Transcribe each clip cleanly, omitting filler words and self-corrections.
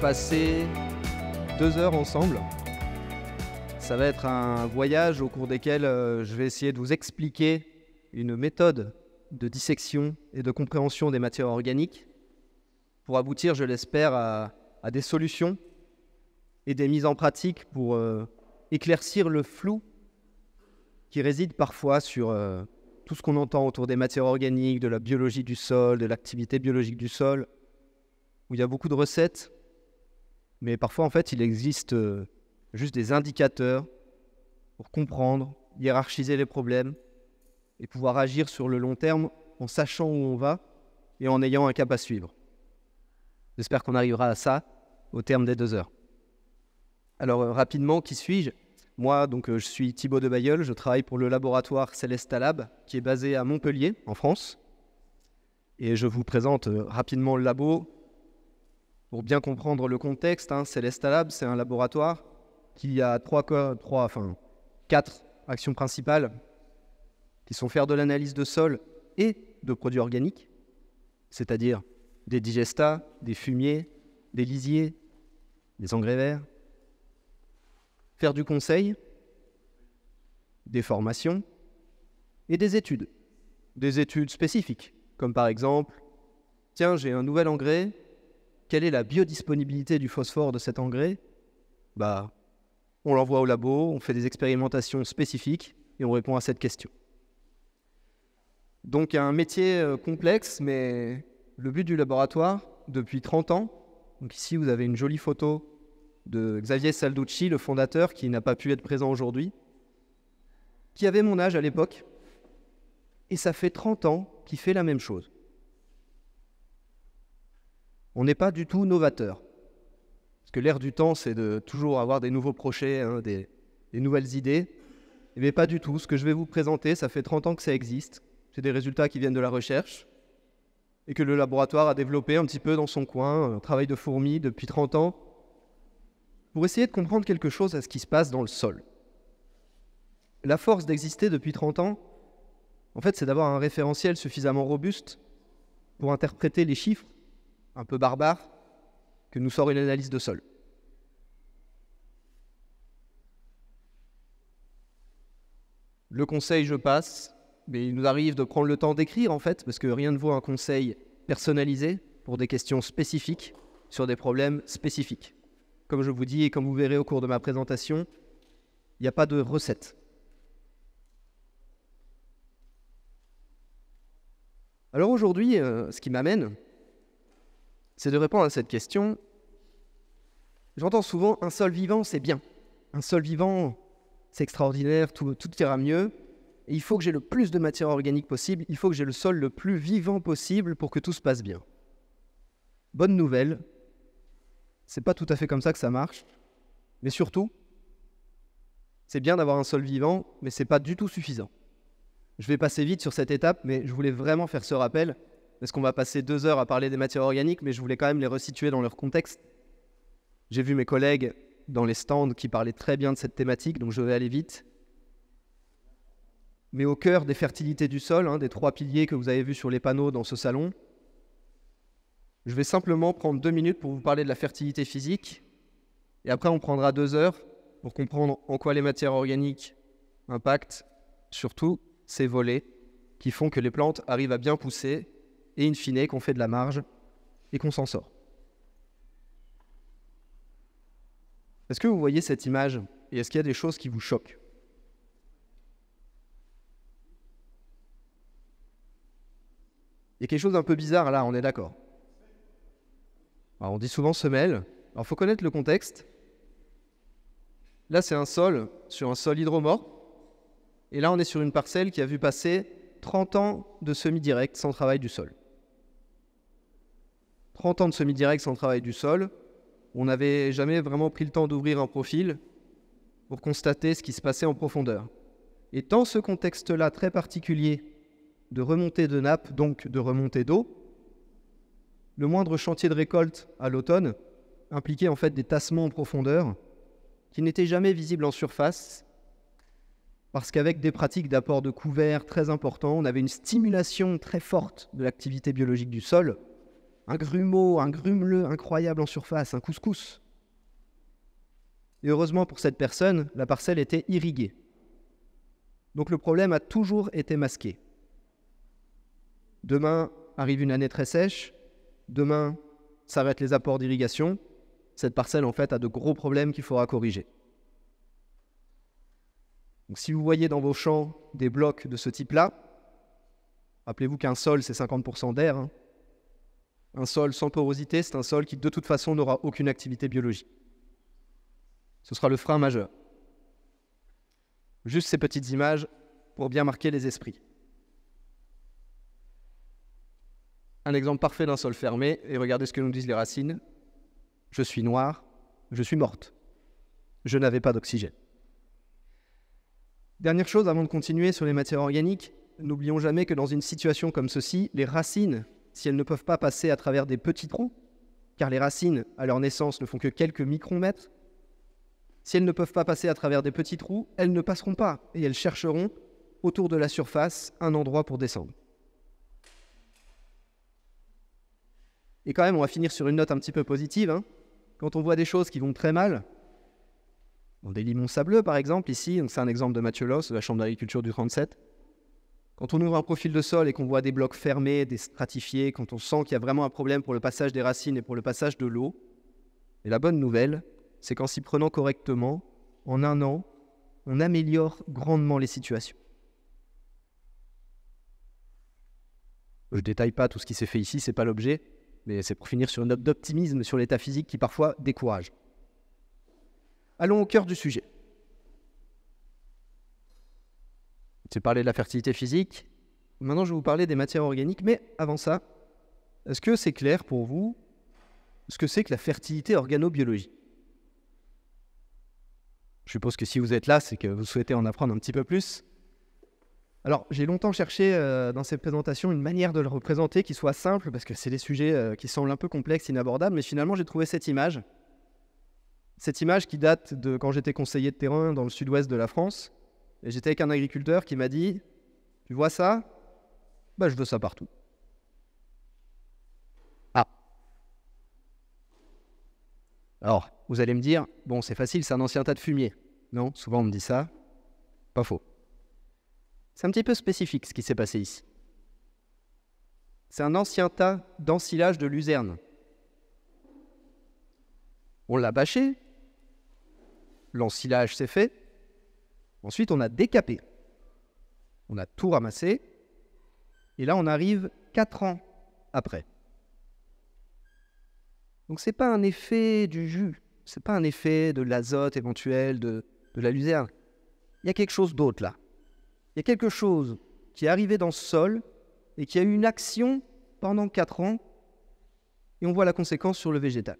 passer 2 heures ensemble. Ça va être un voyage au cours desquels je vais essayer de vous expliquer une méthode de dissection et de compréhension des matières organiques pour aboutir, je l'espère, à des solutions et des mises en pratique pour éclaircir le flou qui réside parfois sur tout ce qu'on entend autour des matières organiques, de la biologie du sol, de l'activité biologique du sol, où il y a beaucoup de recettes, mais parfois en fait il existe juste des indicateurs pour comprendre, hiérarchiser les problèmes et pouvoir agir sur le long terme en sachant où on va et en ayant un cap à suivre. J'espère qu'on arrivera à ça au terme des 2 heures. Alors rapidement, qui suis-je ? Moi, je suis Thibaut de Bailleul, je travaille pour le laboratoire Celesta Lab, qui est basé à Montpellier, en France. Et je vous présente rapidement le labo. Pour bien comprendre le contexte, Celesta Lab, c'est un laboratoire qui a 4 actions principales, qui sont faire de l'analyse de sol et de produits organiques, c'est-à-dire des digestats, des fumiers, des lisiers, des engrais verts, faire du conseil, des formations et des études spécifiques, comme par exemple, tiens, j'ai un nouvel engrais, quelle est la biodisponibilité du phosphore de cet engrais ? On l'envoie au labo, on fait des expérimentations spécifiques et on répond à cette question. Donc un métier complexe, mais le but du laboratoire, depuis 30 ans, donc ici vous avez une jolie photo de Xavier Salducci, le fondateur, qui n'a pas pu être présent aujourd'hui, qui avait mon âge à l'époque, et ça fait 30 ans qu'il fait la même chose. On n'est pas du tout novateur, parce que l'air du temps, c'est de toujours avoir des nouveaux projets, des nouvelles idées, mais pas du tout. Ce que je vais vous présenter, ça fait 30 ans que ça existe, c'est des résultats qui viennent de la recherche, et que le laboratoire a développé un petit peu dans son coin, un travail de fourmi depuis 30 ans, pour essayer de comprendre quelque chose à ce qui se passe dans le sol. La force d'exister depuis 30 ans, en fait, c'est d'avoir un référentiel suffisamment robuste pour interpréter les chiffres un peu barbares que nous sort une analyse de sol. Le conseil, je passe, mais il nous arrive de prendre le temps d'écrire, en fait, parce que rien ne vaut un conseil personnalisé pour des questions spécifiques sur des problèmes spécifiques. Comme je vous dis et comme vous verrez au cours de ma présentation, il n'y a pas de recette. Alors aujourd'hui, ce qui m'amène, c'est de répondre à cette question. J'entends souvent « un sol vivant, c'est bien. Un sol vivant, c'est extraordinaire, tout ira mieux. Et il faut que j'ai le plus de matière organique possible, il faut que j'ai le sol le plus vivant possible pour que tout se passe bien. » Bonne nouvelle, c'est pas tout à fait comme ça que ça marche, mais surtout, c'est bien d'avoir un sol vivant, mais c'est pas du tout suffisant. Je vais passer vite sur cette étape, mais je voulais vraiment faire ce rappel, parce qu'on va passer 2 heures à parler des matières organiques, mais je voulais quand même les resituer dans leur contexte. J'ai vu mes collègues dans les stands qui parlaient très bien de cette thématique, donc je vais aller vite. Mais au cœur des fertilités du sol, des 3 piliers que vous avez vus sur les panneaux dans ce salon, je vais simplement prendre 2 minutes pour vous parler de la fertilité physique, et après on prendra 2 heures pour comprendre en quoi les matières organiques impactent surtout ces volets qui font que les plantes arrivent à bien pousser et in fine qu'on fait de la marge et qu'on s'en sort. Est-ce que vous voyez cette image et est-ce qu'il y a des choses qui vous choquent ? Il y a quelque chose d'un peu bizarre là, on est d'accord. Alors, on dit souvent semelle. Alors il faut connaître le contexte. Là c'est un sol, sur un sol hydromorphe. Et là on est sur une parcelle qui a vu passer 30 ans de semi-direct sans travail du sol. 30 ans de semi-direct sans travail du sol. On n'avait jamais vraiment pris le temps d'ouvrir un profil pour constater ce qui se passait en profondeur. Et dans ce contexte-là très particulier de remontée de nappe, donc de remontée d'eau, le moindre chantier de récolte à l'automne impliquait en fait des tassements en profondeur qui n'étaient jamais visibles en surface parce qu'avec des pratiques d'apport de couverts très importants, on avait une stimulation très forte de l'activité biologique du sol un grumeau, un grumeleux incroyable en surface, un couscous. Et heureusement pour cette personne, la parcelle était irriguée. Donc le problème a toujours été masqué. Demain arrive une année très sèche, demain s'arrêtent les apports d'irrigation, cette parcelle en fait a de gros problèmes qu'il faudra corriger. Donc, si vous voyez dans vos champs des blocs de ce type-là, rappelez-vous qu'un sol c'est 50% d'air, hein. Un sol sans porosité, c'est un sol qui de toute façon n'aura aucune activité biologique. Ce sera le frein majeur. Juste ces petites images pour bien marquer les esprits. Un exemple parfait d'un sol fermé, et regardez ce que nous disent les racines. Je suis noire, je suis morte. Je n'avais pas d'oxygène. Dernière chose avant de continuer sur les matières organiques, n'oublions jamais que dans une situation comme ceci, les racines, si elles ne peuvent pas passer à travers des petits trous, car les racines, à leur naissance, ne font que quelques micromètres, si elles ne peuvent pas passer à travers des petits trous, elles ne passeront pas et elles chercheront autour de la surface un endroit pour descendre. Et quand même, on va finir sur une note un petit peu positive, hein. Quand on voit des choses qui vont très mal, dans des limons sableux par exemple, ici, c'est un exemple de Mathieu Loss, de la Chambre d'agriculture du 37. Quand on ouvre un profil de sol et qu'on voit des blocs fermés, des stratifiés, quand on sent qu'il y a vraiment un problème pour le passage des racines et pour le passage de l'eau, et la bonne nouvelle, c'est qu'en s'y prenant correctement, en un an, on améliore grandement les situations. Je ne détaille pas tout ce qui s'est fait ici, ce n'est pas l'objet, mais c'est pour finir sur une note d'optimisme sur l'état physique qui parfois décourage. Allons au cœur du sujet. J'ai parlé de la fertilité physique, maintenant je vais vous parler des matières organiques, mais avant ça, est-ce que c'est clair pour vous ce que c'est que la fertilité organobiologique ? Je suppose que si vous êtes là, c'est que vous souhaitez en apprendre un petit peu plus. Alors, j'ai longtemps cherché dans ces présentations une manière de le représenter qui soit simple, parce que c'est des sujets qui semblent un peu complexes, inabordables, mais finalement, j'ai trouvé cette image. Cette image qui date de quand j'étais conseiller de terrain dans le sud-ouest de la France. Et j'étais avec un agriculteur qui m'a dit « Tu vois ça ? Ben, je veux ça partout. » Ah. Alors, vous allez me dire, bon, c'est facile, c'est un ancien tas de fumier. Non, souvent on me dit ça. Pas faux. C'est un petit peu spécifique ce qui s'est passé ici. C'est un ancien tas d'ensilage de luzerne. On l'a bâché, l'ensilage s'est fait, ensuite on a décapé, on a tout ramassé, et là on arrive 4 ans après. Donc c'est pas un effet du jus, c'est pas un effet de l'azote éventuel, de la luzerne. Il y a quelque chose d'autre là. Il y a quelque chose qui est arrivé dans ce sol et qui a eu une action pendant 4 ans, et on voit la conséquence sur le végétal.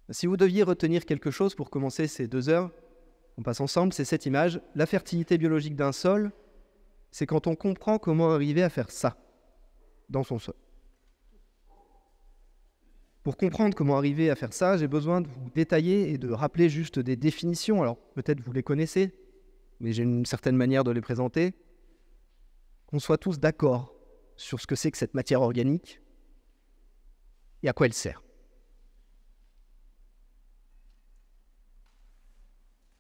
Si vous deviez retenir quelque chose pour commencer ces 2 heures, on passe ensemble, c'est cette image. La fertilité biologique d'un sol, c'est quand on comprend comment arriver à faire ça dans son sol. Pour comprendre comment arriver à faire ça, j'ai besoin de vous détailler et de rappeler juste des définitions. Alors peut-être vous les connaissez, mais j'ai une certaine manière de les présenter. Qu'on soit tous d'accord sur ce que c'est que cette matière organique et à quoi elle sert.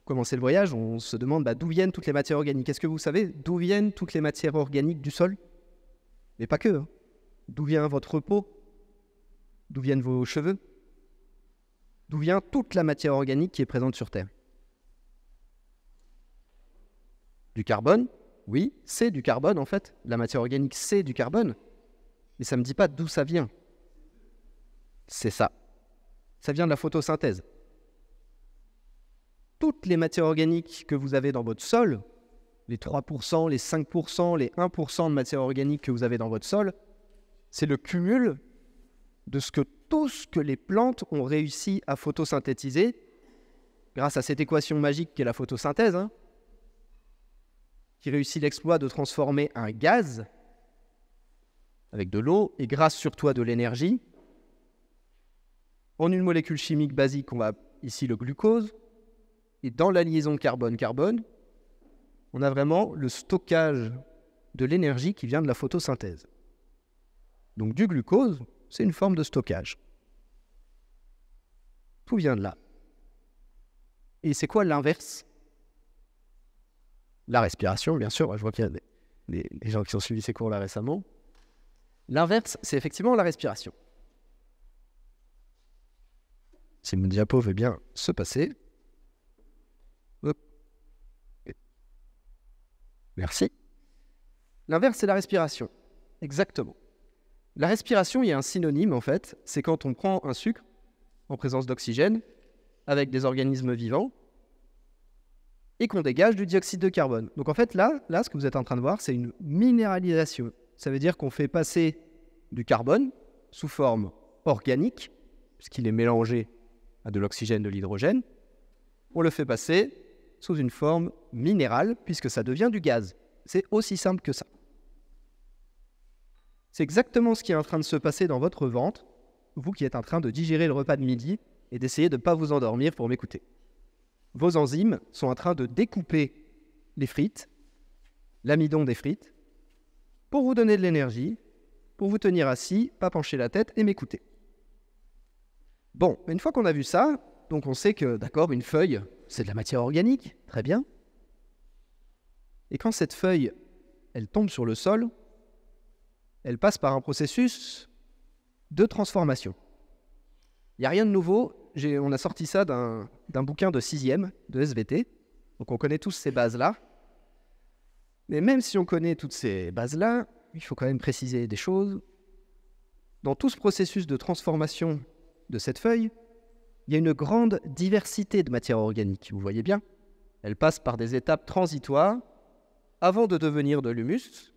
Pour commencer le voyage, on se demande d'où viennent toutes les matières organiques. Est-ce que vous savez d'où viennent toutes les matières organiques du sol ? Mais pas que. Hein. D'où vient votre peau ? D'où viennent vos cheveux ? D'où vient toute la matière organique qui est présente sur Terre ? Du carbone ? Oui, c'est du carbone en fait. La matière organique, c'est du carbone. Mais ça ne me dit pas d'où ça vient. C'est ça. Ça vient de la photosynthèse. Toutes les matières organiques que vous avez dans votre sol, les 3%, les 5%, les 1% de matière organique que vous avez dans votre sol, c'est le cumul de tout ce que les plantes ont réussi à photosynthétiser grâce à cette équation magique qu'est la photosynthèse, hein, qui réussit l'exploit de transformer un gaz avec de l'eau et grâce surtout à de l'énergie en une molécule chimique basique, on va ici le glucose, et dans la liaison carbone-carbone, on a vraiment le stockage de l'énergie qui vient de la photosynthèse. Donc du glucose, c'est une forme de stockage. Tout vient de là. Et c'est quoi l'inverse? La respiration, bien sûr. Je vois qu'il y a des gens qui ont suivi ces cours-là récemment. L'inverse, c'est effectivement la respiration. Si mon diapo veut bien se passer. Hop. Merci. L'inverse, c'est la respiration. Exactement. La respiration, il y a un synonyme, en fait. C'est quand on prend un sucre en présence d'oxygène avec des organismes vivants et qu'on dégage du dioxyde de carbone. Donc en fait, là, ce que vous êtes en train de voir, c'est une minéralisation. Ça veut dire qu'on fait passer du carbone sous forme organique, puisqu'il est mélangé à de l'oxygène, de l'hydrogène. On le fait passer sous une forme minérale, puisque ça devient du gaz. C'est aussi simple que ça. C'est exactement ce qui est en train de se passer dans votre ventre, vous qui êtes en train de digérer le repas de midi et d'essayer de ne pas vous endormir pour m'écouter. Vos enzymes sont en train de découper les frites, l'amidon des frites, pour vous donner de l'énergie, pour vous tenir assis, pas pencher la tête et m'écouter. Bon, une fois qu'on a vu ça, donc on sait que, d'accord, une feuille, c'est de la matière organique, très bien. Et quand cette feuille, elle tombe sur le sol, elle passe par un processus de transformation. Il n'y a rien de nouveau. On a sorti ça d'un bouquin de 6e, de SVT. Donc on connaît tous ces bases-là. Mais même si on connaît toutes ces bases-là, il faut quand même préciser des choses. Dans tout ce processus de transformation de cette feuille, il y a une grande diversité de matières organiques. Vous voyez bien, elle passe par des étapes transitoires avant de devenir de l'humus.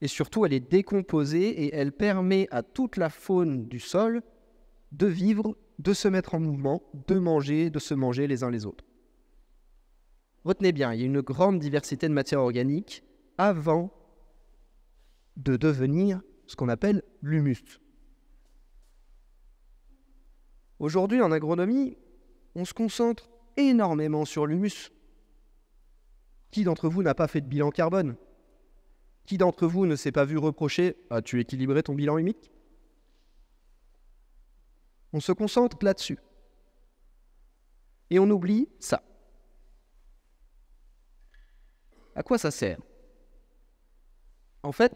Et surtout, elle est décomposée et elle permet à toute la faune du sol de vivre, de se mettre en mouvement, de manger, de se manger les uns les autres. Retenez bien, il y a une grande diversité de matières organiques avant de devenir ce qu'on appelle l'humus. Aujourd'hui, en agronomie, on se concentre énormément sur l'humus. Qui d'entre vous n'a pas fait de bilan carbone ? Qui d'entre vous ne s'est pas vu reprocher « As-tu équilibré ton bilan humique ?» On se concentre là-dessus. Et on oublie ça. À quoi ça sert? En fait,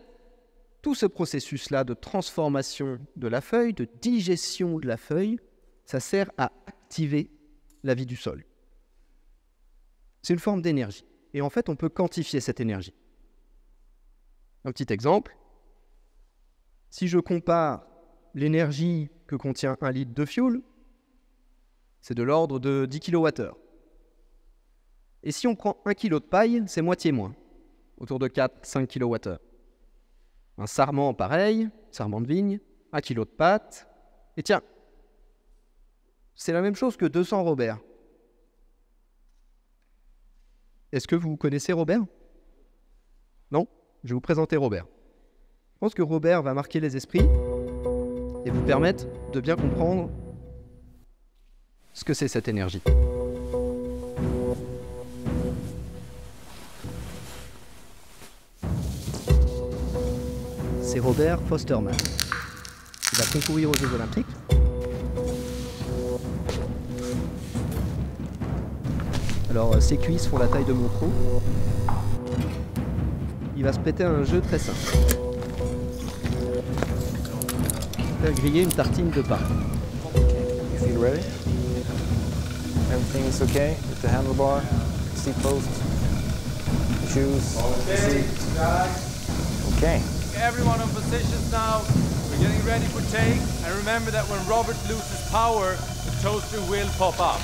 tout ce processus-là de transformation de la feuille, de digestion de la feuille, ça sert à activer la vie du sol. C'est une forme d'énergie. Et en fait, on peut quantifier cette énergie. Un petit exemple. Si je compare l'énergie que contient 1 litre de fioul, c'est de l'ordre de 10 kWh. Et si on prend 1 kg de paille, c'est moitié moins, autour de 4-5 kWh. Un sarment pareil, sarment de vigne, 1 kg de pâte. Et tiens, c'est la même chose que 200 Robert. Est-ce que vous connaissez Robert? Non? Je vais vous présenter Robert. Je pense que Robert va marquer les esprits et vous permettre de bien comprendre ce que c'est cette énergie. C'est Robert Fosterman. Il va concourir aux Jeux Olympiques. Alors, ses cuisses font la taille de mon trou. Il va se prêter à un jeu très simple. Faire griller une tartine de pain. You feel ready? Everything is okay with the handlebar, seat post, shoes, seat. Okay. Everyone on positions now. We're getting ready for take. And remember that when Robert loses power, the toaster will pop up.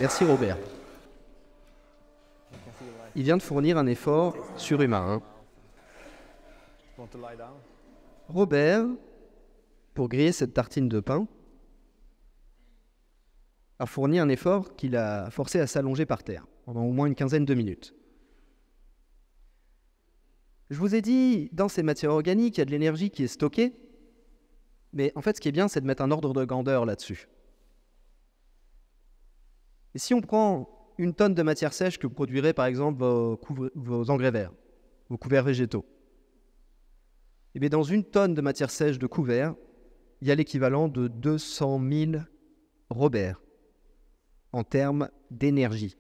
Merci Robert. Il vient de fournir un effort surhumain. Want to lie down? Robert, pour griller cette tartine de pain, a fourni un effort qui l'a forcé à s'allonger par terre pendant au moins une quinzaine de minutes. Je vous ai dit, dans ces matières organiques, il y a de l'énergie qui est stockée, mais en fait, ce qui est bien, c'est de mettre un ordre de grandeur là-dessus. Et si on prend une tonne de matière sèche que produiraient par exemple vos engrais verts, vos couverts végétaux, et bien dans une tonne de matière sèche de couverts, il y a l'équivalent de 200 000 Robert en termes d'énergie.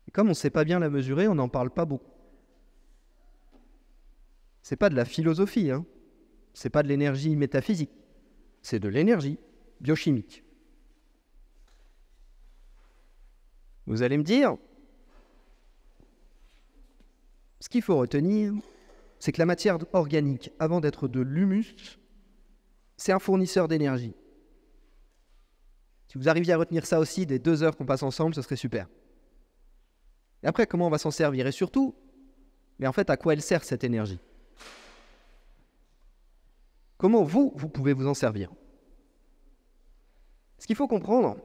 Et comme on ne sait pas bien la mesurer, on n'en parle pas beaucoup. C'est pas de la philosophie, hein. C'est pas de l'énergie métaphysique, c'est de l'énergie biochimique. Vous allez me dire, ce qu'il faut retenir, c'est que la matière organique, avant d'être de l'humus, c'est un fournisseur d'énergie. Si vous arriviez à retenir ça aussi des 2 heures qu'on passe ensemble, ce serait super. Et après, comment on va s'en servir? Et surtout, mais en fait, à quoi elle sert cette énergie? Comment vous pouvez vous en servir? Ce qu'il faut comprendre,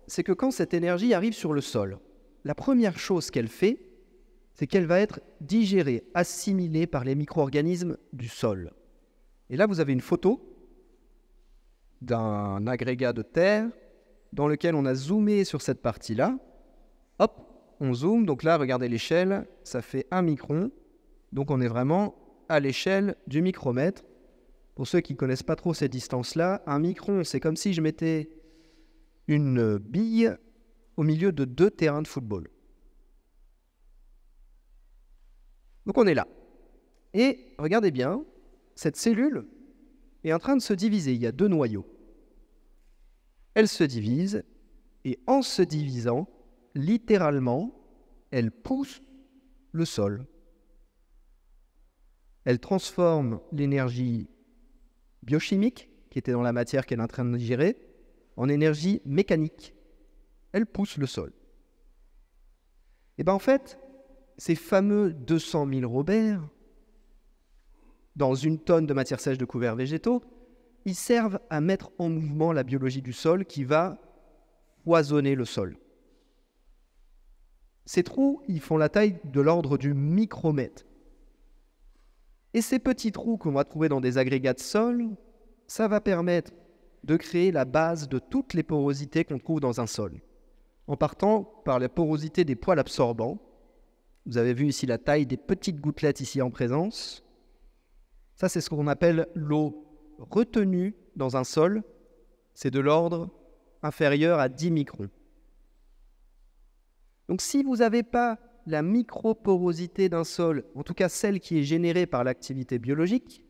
c'est que quand cette énergie arrive sur le sol, la première chose qu'elle fait, c'est qu'elle va être digérée, assimilée par les micro-organismes du sol. Et là, vous avez une photo d'un agrégat de terre dans lequel on a zoomé sur cette partie-là. Hop, on zoome, donc là, regardez l'échelle, ça fait 1 micron. Donc on est vraiment à l'échelle du micromètre. Pour ceux qui ne connaissent pas trop cette distance-là, 1 micron, c'est comme si je mettais une bille au milieu de 2 terrains de football. Donc on est là. Et regardez bien, cette cellule est en train de se diviser. Il y a 2 noyaux. Elle se divise, et en se divisant, littéralement, elle pousse le sol. Elle transforme l'énergie biochimique, qui était dans la matière qu'elle est en train de digérer, en énergie mécanique. Elle pousse le sol. Et bien en fait, ces fameux 200 000 Robert, dans une tonne de matière sèche de couverts végétaux, ils servent à mettre en mouvement la biologie du sol qui va foisonner le sol. Ces trous, ils font la taille de l'ordre du micromètre. Et ces petits trous qu'on va trouver dans des agrégats de sol, ça va permettre de créer la base de toutes les porosités qu'on trouve dans un sol. En partant par la porosité des poils absorbants, vous avez vu ici la taille des petites gouttelettes ici en présence. Ça, c'est ce qu'on appelle l'eau retenue dans un sol. C'est de l'ordre inférieur à 10 microns. Donc si vous n'avez pas la microporosité d'un sol, en tout cas celle qui est générée par l'activité biologique,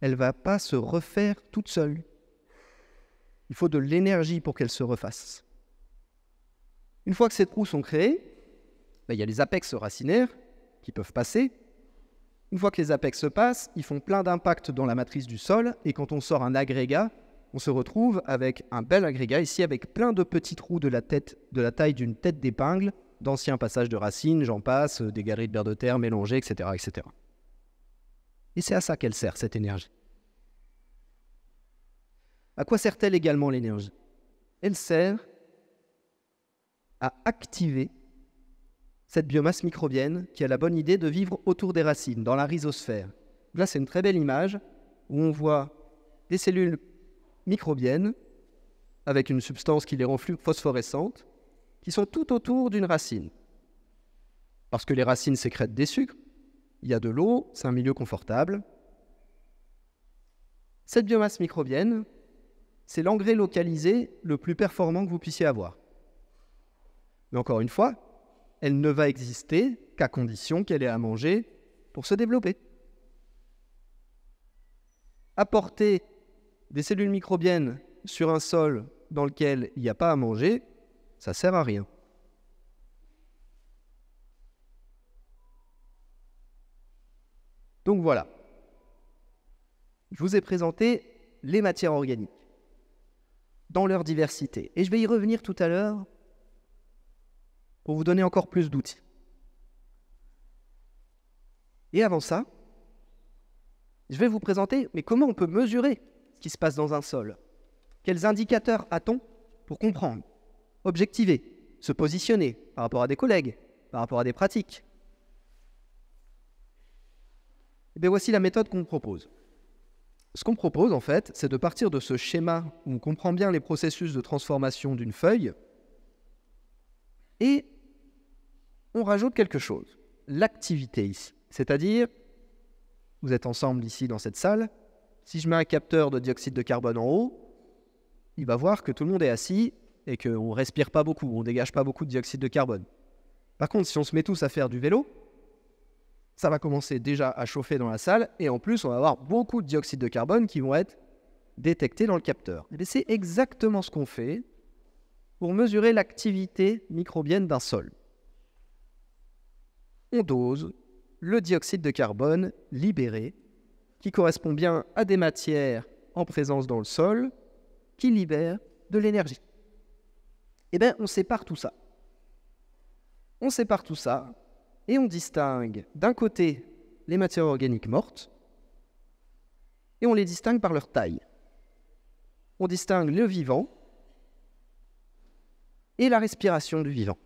elle ne va pas se refaire toute seule. Il faut de l'énergie pour qu'elle se refasse. Une fois que ces trous sont créés, il y a les apex racinaires qui peuvent passer. Une fois que les apex passent, ils font plein d'impacts dans la matrice du sol, et quand on sort un agrégat, on se retrouve avec un bel agrégat ici avec plein de petits trous de la taille d'une tête d'épingle, d'anciens passages de racines, j'en passe, des galeries de vers de terre mélangées, etc., etc. Et c'est à ça qu'elle sert, cette énergie. À quoi sert-elle également l'énergie? Elle sert à activer cette biomasse microbienne qui a la bonne idée de vivre autour des racines, dans la rhizosphère. Là, c'est une très belle image où on voit des cellules microbiennes avec une substance qui les rend phosphorescentes, qui sont tout autour d'une racine. Parce que les racines sécrètent des sucres, il y a de l'eau, c'est un milieu confortable. Cette biomasse microbienne, c'est l'engrais localisé le plus performant que vous puissiez avoir. Mais encore une fois, elle ne va exister qu'à condition qu'elle ait à manger pour se développer. Apporter des cellules microbiennes sur un sol dans lequel il n'y a pas à manger, ça ne sert à rien. Donc voilà, je vous ai présenté les matières organiques. dans leur diversité. Et je vais y revenir tout à l'heure pour vous donner encore plus d'outils. Et avant ça, je vais vous présenter, mais comment on peut mesurer ce qui se passe dans un sol? Quels indicateurs a-t-on pour comprendre, objectiver, se positionner par rapport à des collègues, par rapport à des pratiques? Et bien voici la méthode qu'on propose. Ce qu'on propose en fait, c'est de partir de ce schéma où on comprend bien les processus de transformation d'une feuille et on rajoute quelque chose, l'activité ici. C'est-à-dire, vous êtes ensemble ici dans cette salle, si je mets un capteur de dioxyde de carbone en haut, il va voir que tout le monde est assis et qu'on ne respire pas beaucoup, on ne dégage pas beaucoup de dioxyde de carbone. Par contre, si on se met tous à faire du vélo, ça va commencer déjà à chauffer dans la salle et en plus, on va avoir beaucoup de dioxyde de carbone qui vont être détectés dans le capteur. Et c'est exactement ce qu'on fait pour mesurer l'activité microbienne d'un sol. On dose le dioxyde de carbone libéré qui correspond bien à des matières en présence dans le sol qui libèrent de l'énergie. Eh bien, on sépare tout ça. On sépare tout ça et on distingue d'un côté les matières organiques mortes et on les distingue par leur taille. On distingue le vivant et la respiration du vivant.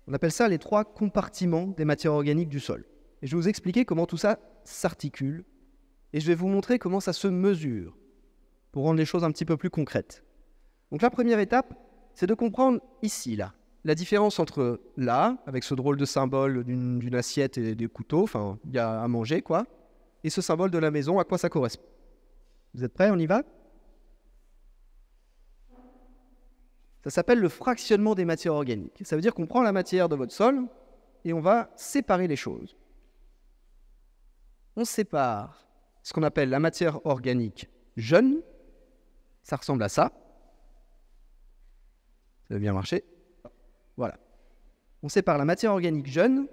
On appelle ça les 3 compartiments des matières organiques du sol. Et je vais vous expliquer comment tout ça s'articule et je vais vous montrer comment ça se mesure pour rendre les choses un petit peu plus concrètes. Donc la première étape, c'est de comprendre ici, là, la différence entre là, avec ce drôle de symbole d'une assiette et des couteaux, enfin, il y a à manger, quoi, et ce symbole de la maison, à quoi ça correspond. Vous êtes prêts? On y va? Ça s'appelle le fractionnement des matières organiques. Ça veut dire qu'on prend la matière de votre sol et on va séparer les choses. On sépare ce qu'on appelle la matière organique jeune. Ça ressemble à ça. Ça va bien marcher. Voilà. On sépare la matière organique jeune,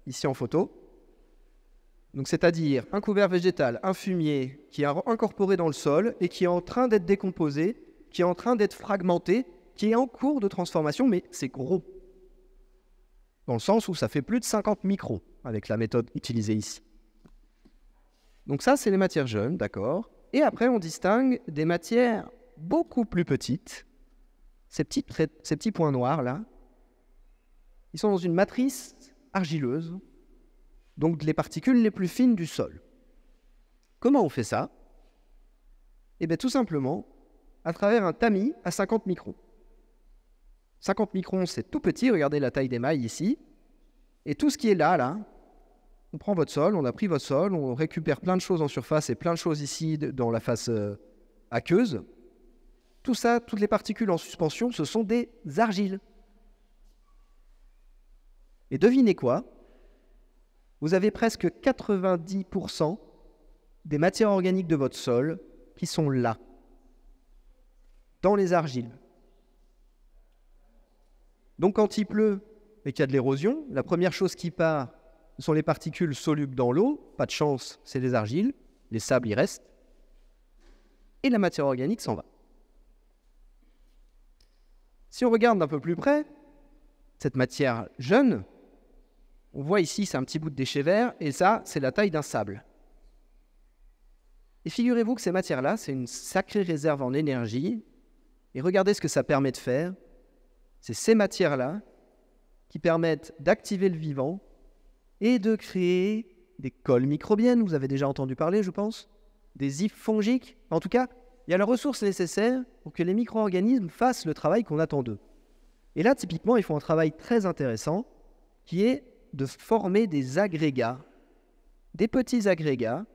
ici en photo. Donc c'est-à-dire un couvert végétal, un fumier qui est incorporé dans le sol et qui est en train d'être décomposé, qui est en train d'être fragmenté, qui est en cours de transformation, mais c'est gros. Dans le sens où ça fait plus de 50 microns avec la méthode utilisée ici. Donc ça, c'est les matières jeunes, d'accord. Et après, on distingue des matières beaucoup plus petites. Ces petits points noirs, là, ils sont dans une matrice argileuse, donc les particules les plus fines du sol. Comment on fait ça? Eh bien, tout simplement, à travers un tamis à 50 microns. 50 microns, c'est tout petit, regardez la taille des mailles ici. Et tout ce qui est là, on prend votre sol, on a pris votre sol, on récupère plein de choses en surface et plein de choses ici dans la face aqueuse. Tout ça, toutes les particules en suspension, ce sont des argiles. Et devinez quoi? Vous avez presque 90% des matières organiques de votre sol qui sont là, dans les argiles. Donc quand il pleut et qu'il y a de l'érosion, la première chose qui part, ce sont les particules solubles dans l'eau. Pas de chance, c'est les argiles. Les sables y restent. Et la matière organique s'en va. Si on regarde d'un peu plus près, cette matière jeune, on voit ici, c'est un petit bout de déchet vert, et ça, c'est la taille d'un sable. Et figurez-vous que ces matières-là, c'est une sacrée réserve en énergie. Et regardez ce que ça permet de faire. C'est ces matières-là qui permettent d'activer le vivant et de créer des colles microbiennes. Vous avez déjà entendu parler, je pense, des ifs fongiques. En tout cas, il y a la ressource nécessaire pour que les micro-organismes fassent le travail qu'on attend d'eux. Et là, typiquement, ils font un travail très intéressant qui est de former des agrégats, des petits agrégats.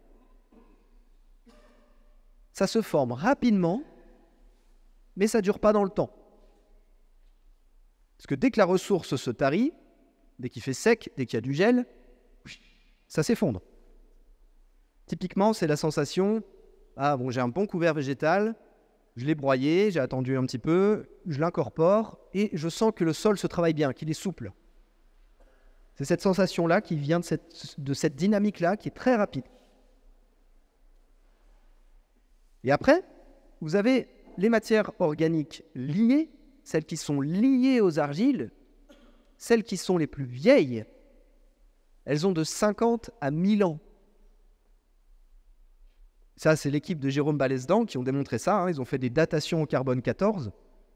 Ça se forme rapidement, mais ça ne dure pas dans le temps. Parce que dès que la ressource se tarit, dès qu'il fait sec, dès qu'il y a du gel, ça s'effondre. Typiquement, c'est la sensation, j'ai un bon couvert végétal, je l'ai broyé, j'ai attendu un petit peu, je l'incorpore et je sens que le sol se travaille bien, qu'il est souple. C'est cette sensation-là qui vient de cette dynamique-là qui est très rapide. Et après, vous avez les matières organiques liées, celles qui sont liées aux argiles, celles qui sont les plus vieilles, elles ont de 50 à 1000 ans. Ça, c'est l'équipe de Jérôme Balesdan qui ont démontré ça. Hein. Ils ont fait des datations au carbone 14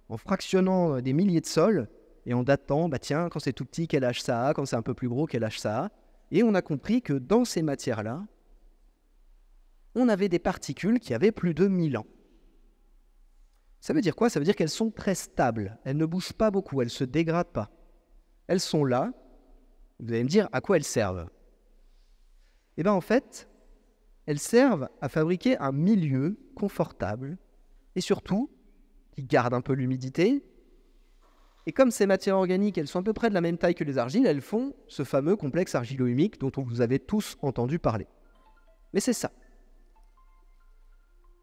en fractionnant des milliers de sols et en datant, tiens, quand c'est tout petit, quel âge ça a, quand c'est un peu plus gros, quel âge ça a. Et on a compris que dans ces matières-là, on avait des particules qui avaient plus de 1000 ans. Ça veut dire quoi? Ça veut dire qu'elles sont très stables. Elles ne bougent pas beaucoup, elles ne se dégradent pas. Elles sont là. Vous allez me dire à quoi elles servent? Eh bien, en fait, elles servent à fabriquer un milieu confortable et surtout qui garde un peu l'humidité. Et comme ces matières organiques, elles sont à peu près de la même taille que les argiles, elles font ce fameux complexe argilo-humique dont vous avez tous entendu parler. Mais c'est ça.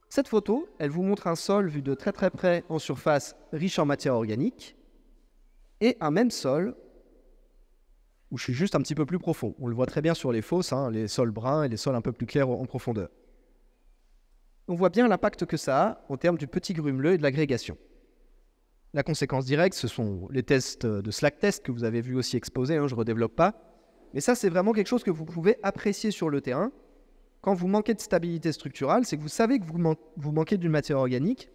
Cette photo, elle vous montre un sol vu de très très près en surface, riche en matière organique, et un même sol où je suis juste un petit peu plus profond. On le voit très bien sur les fosses, hein, les sols bruns et les sols un peu plus clairs en profondeur. On voit bien l'impact que ça a en termes du petit grumeleux et de l'agrégation. La conséquence directe, ce sont les tests de slack test que vous avez vu aussi exposés, hein, je ne redéveloppe pas. Mais ça, c'est vraiment quelque chose que vous pouvez apprécier sur le terrain. Quand vous manquez de stabilité structurale, c'est que vous savez que vous manquez d'une matière organique,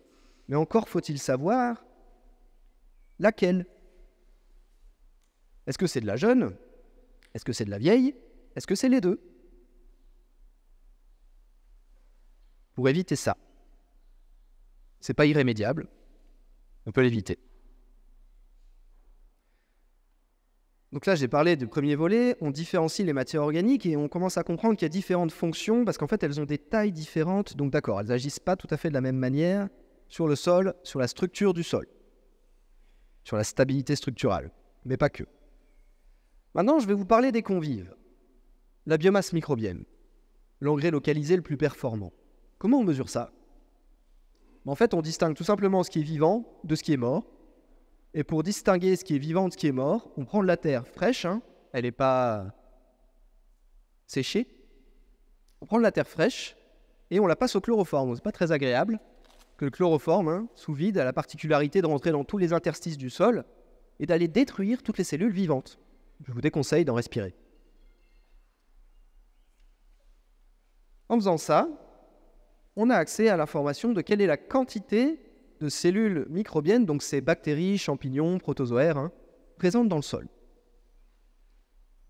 mais encore faut-il savoir laquelle. Est-ce que c'est de la jeune? Est-ce que c'est de la vieille? Est-ce que c'est les deux? Pour éviter ça, c'est pas irrémédiable, on peut l'éviter. Donc là, j'ai parlé du premier volet, on différencie les matières organiques et on commence à comprendre qu'il y a différentes fonctions parce qu'en fait, elles ont des tailles différentes. Donc d'accord, elles n'agissent pas tout à fait de la même manière sur le sol, sur la structure du sol, sur la stabilité structurale, mais pas que. Maintenant, je vais vous parler des convives. La biomasse microbienne, l'engrais localisé le plus performant. Comment on mesure ça? En fait, on distingue tout simplement ce qui est vivant de ce qui est mort. Et pour distinguer ce qui est vivant de ce qui est mort, on prend de la terre fraîche, hein, elle n'est pas séchée. On prend de la terre fraîche et on la passe au chloroforme. Ce n'est pas très agréable que le chloroforme, hein, sous vide, a la particularité de rentrer dans tous les interstices du sol et d'aller détruire toutes les cellules vivantes. Je vous déconseille d'en respirer. En faisant ça, on a accès à l'information de quelle est la quantité de cellules microbiennes, donc ces bactéries, champignons, protozoaires, hein, présentes dans le sol.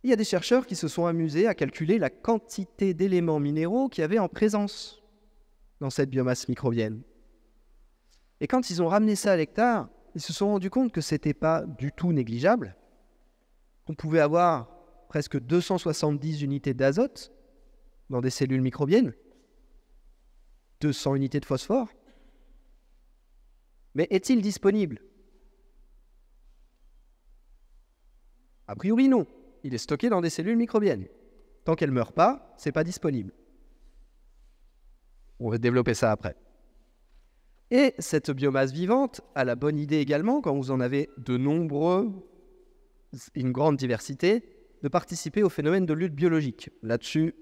Il y a des chercheurs qui se sont amusés à calculer la quantité d'éléments minéraux qu'il y avait en présence dans cette biomasse microbienne. Et quand ils ont ramené ça à l'hectare, ils se sont rendus compte que ce n'était pas du tout négligeable, qu'on pouvait avoir presque 270 unités d'azote dans des cellules microbiennes, 200 unités de phosphore. Mais est-il disponible? A priori non. Il est stocké dans des cellules microbiennes. Tant qu'elles ne meurent pas, ce n'est pas disponible. On va développer ça après. Et cette biomasse vivante a la bonne idée également, quand vous en avez de nombreux, une grande diversité, de participer au phénomène de lutte biologique. Là-dessus,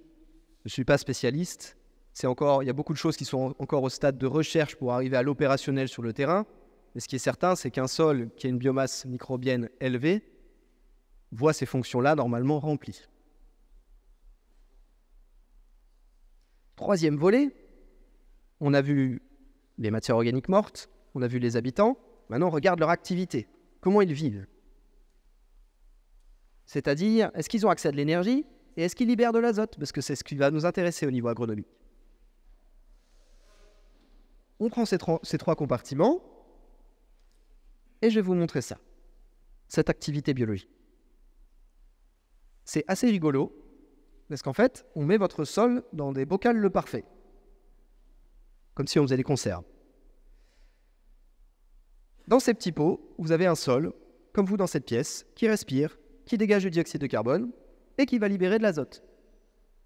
je ne suis pas spécialiste. Il y a beaucoup de choses qui sont encore au stade de recherche pour arriver à l'opérationnel sur le terrain. Mais ce qui est certain, c'est qu'un sol qui a une biomasse microbienne élevée voit ces fonctions-là normalement remplies. Troisième volet, on a vu les matières organiques mortes, on a vu les habitants. Maintenant, on regarde leur activité. Comment ils vivent? C'est-à-dire, est-ce qu'ils ont accès à de l'énergie et est-ce qu'ils libèrent de l'azote? Parce que c'est ce qui va nous intéresser au niveau agronomique. On prend ces trois compartiments et je vais vous montrer ça, cette activité biologique. C'est assez rigolo parce qu'en fait, on met votre sol dans des bocals le parfait, comme si on faisait des conserves. Dans ces petits pots, vous avez un sol, comme vous dans cette pièce, qui respire, qui dégage du dioxyde de carbone et qui va libérer de l'azote.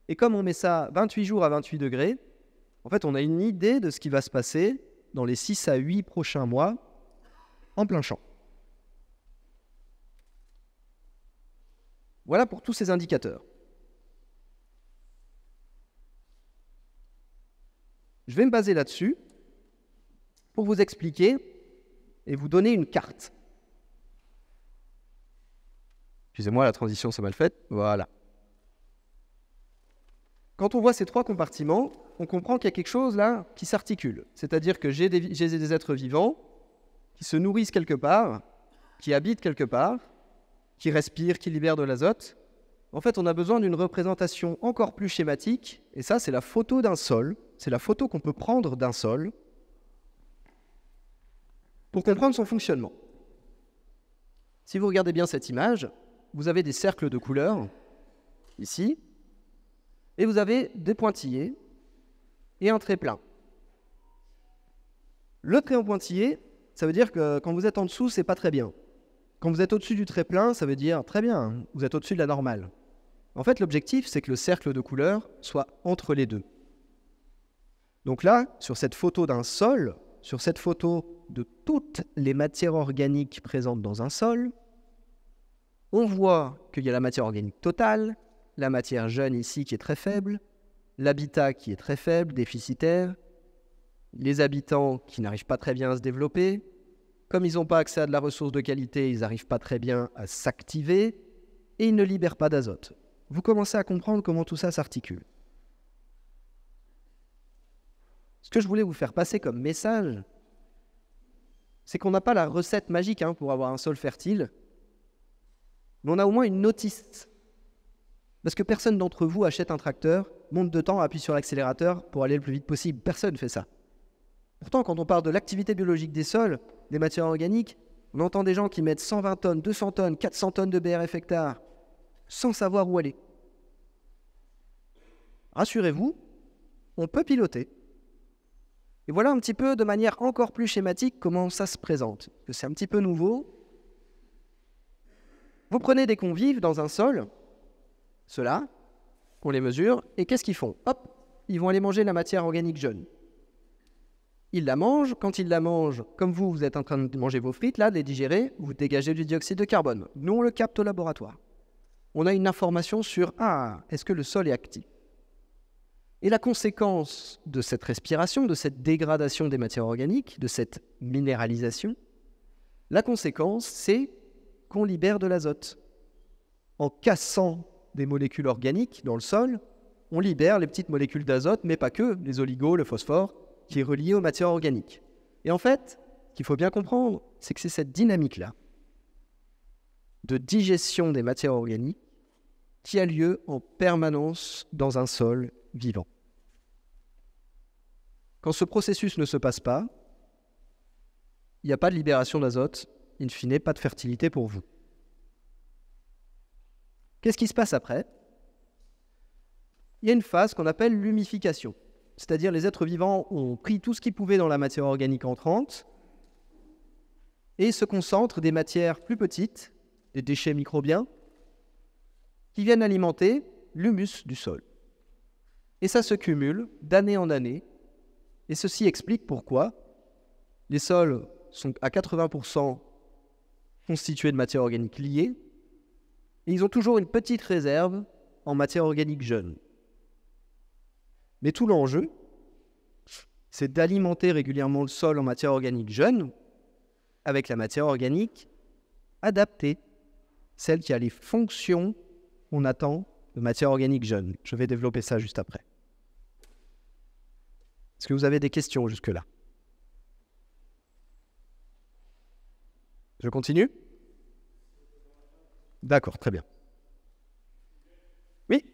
Et comme on met ça 28 jours à 28 degrés, en fait, on a une idée de ce qui va se passer dans les 6 à 8 prochains mois en plein champ. Voilà pour tous ces indicateurs. Je vais me baser là-dessus pour vous expliquer et vous donner une carte. Excusez-moi, la transition c'est mal faite. Voilà. Quand on voit ces trois compartiments, on comprend qu'il y a quelque chose là qui s'articule. C'est-à-dire que j'ai des êtres vivants qui se nourrissent quelque part, qui habitent quelque part, qui respirent, qui libèrent de l'azote. En fait, on a besoin d'une représentation encore plus schématique, et ça, c'est la photo d'un sol. C'est la photo qu'on peut prendre d'un sol pour comprendre son fonctionnement. Si vous regardez bien cette image, vous avez des cercles de couleurs, ici, et vous avez des pointillés et un trait plein. Le trait en pointillé, ça veut dire que quand vous êtes en dessous, c'est pas très bien. Quand vous êtes au-dessus du trait plein, ça veut dire très bien, vous êtes au-dessus de la normale. En fait, l'objectif, c'est que le cercle de couleurs soit entre les deux. Donc là, sur cette photo d'un sol, sur cette photo de toutes les matières organiques présentes dans un sol, on voit qu'il y a la matière organique totale, la matière jeune ici qui est très faible, l'habitat qui est très faible, déficitaire, les habitants qui n'arrivent pas très bien à se développer. Comme ils n'ont pas accès à de la ressource de qualité, ils n'arrivent pas très bien à s'activer et ils ne libèrent pas d'azote. Vous commencez à comprendre comment tout ça s'articule. Ce que je voulais vous faire passer comme message, c'est qu'on n'a pas la recette magique pour avoir un sol fertile, mais on a au moins une notice. Parce que personne d'entre vous achète un tracteur, monte dedans, appuie sur l'accélérateur pour aller le plus vite possible. Personne ne fait ça. Pourtant, quand on parle de l'activité biologique des sols, des matières organiques, on entend des gens qui mettent 120 tonnes, 200 tonnes, 400 tonnes de BRF hectares, sans savoir où aller. Rassurez-vous, on peut piloter. Et voilà un petit peu de manière encore plus schématique comment ça se présente. C'est un petit peu nouveau. Vous prenez des convives dans un sol, ceux-là, on les mesure, et qu'est-ce qu'ils font? Hop, ils vont aller manger la matière organique jeune. Ils la mangent, quand ils la mangent, comme vous êtes en train de manger vos frites, là, les digérer, vous dégagez du dioxyde de carbone. Nous, on le capte au laboratoire. On a une information sur, est-ce que le sol est actif? Et la conséquence de cette respiration, de cette dégradation des matières organiques, de cette minéralisation, la conséquence, c'est qu'on libère de l'azote. En cassant des molécules organiques dans le sol, on libère les petites molécules d'azote, mais pas que, les oligos, le phosphore, qui est relié aux matières organiques. Et en fait, ce qu'il faut bien comprendre, c'est que c'est cette dynamique-là de digestion des matières organiques qui a lieu en permanence dans un sol vivant. Quand ce processus ne se passe pas, il n'y a pas de libération d'azote, in fine, pas de fertilité pour vous. Qu'est-ce qui se passe après? Il y a une phase qu'on appelle l'humification. C'est-à-dire les êtres vivants ont pris tout ce qu'ils pouvaient dans la matière organique entrante et se concentrent des matières plus petites, des déchets microbiens, qui viennent alimenter l'humus du sol. Et ça se cumule d'année en année, et ceci explique pourquoi les sols sont à 80% constitués de matière organique liée, et ils ont toujours une petite réserve en matière organique jeune. Mais tout l'enjeu, c'est d'alimenter régulièrement le sol en matière organique jeune avec la matière organique adaptée, celle qui a les fonctions qu'on attend de matière organique jeune. Je vais développer ça juste après. Est-ce que vous avez des questions jusque-là? Je continue? D'accord, très bien. Oui?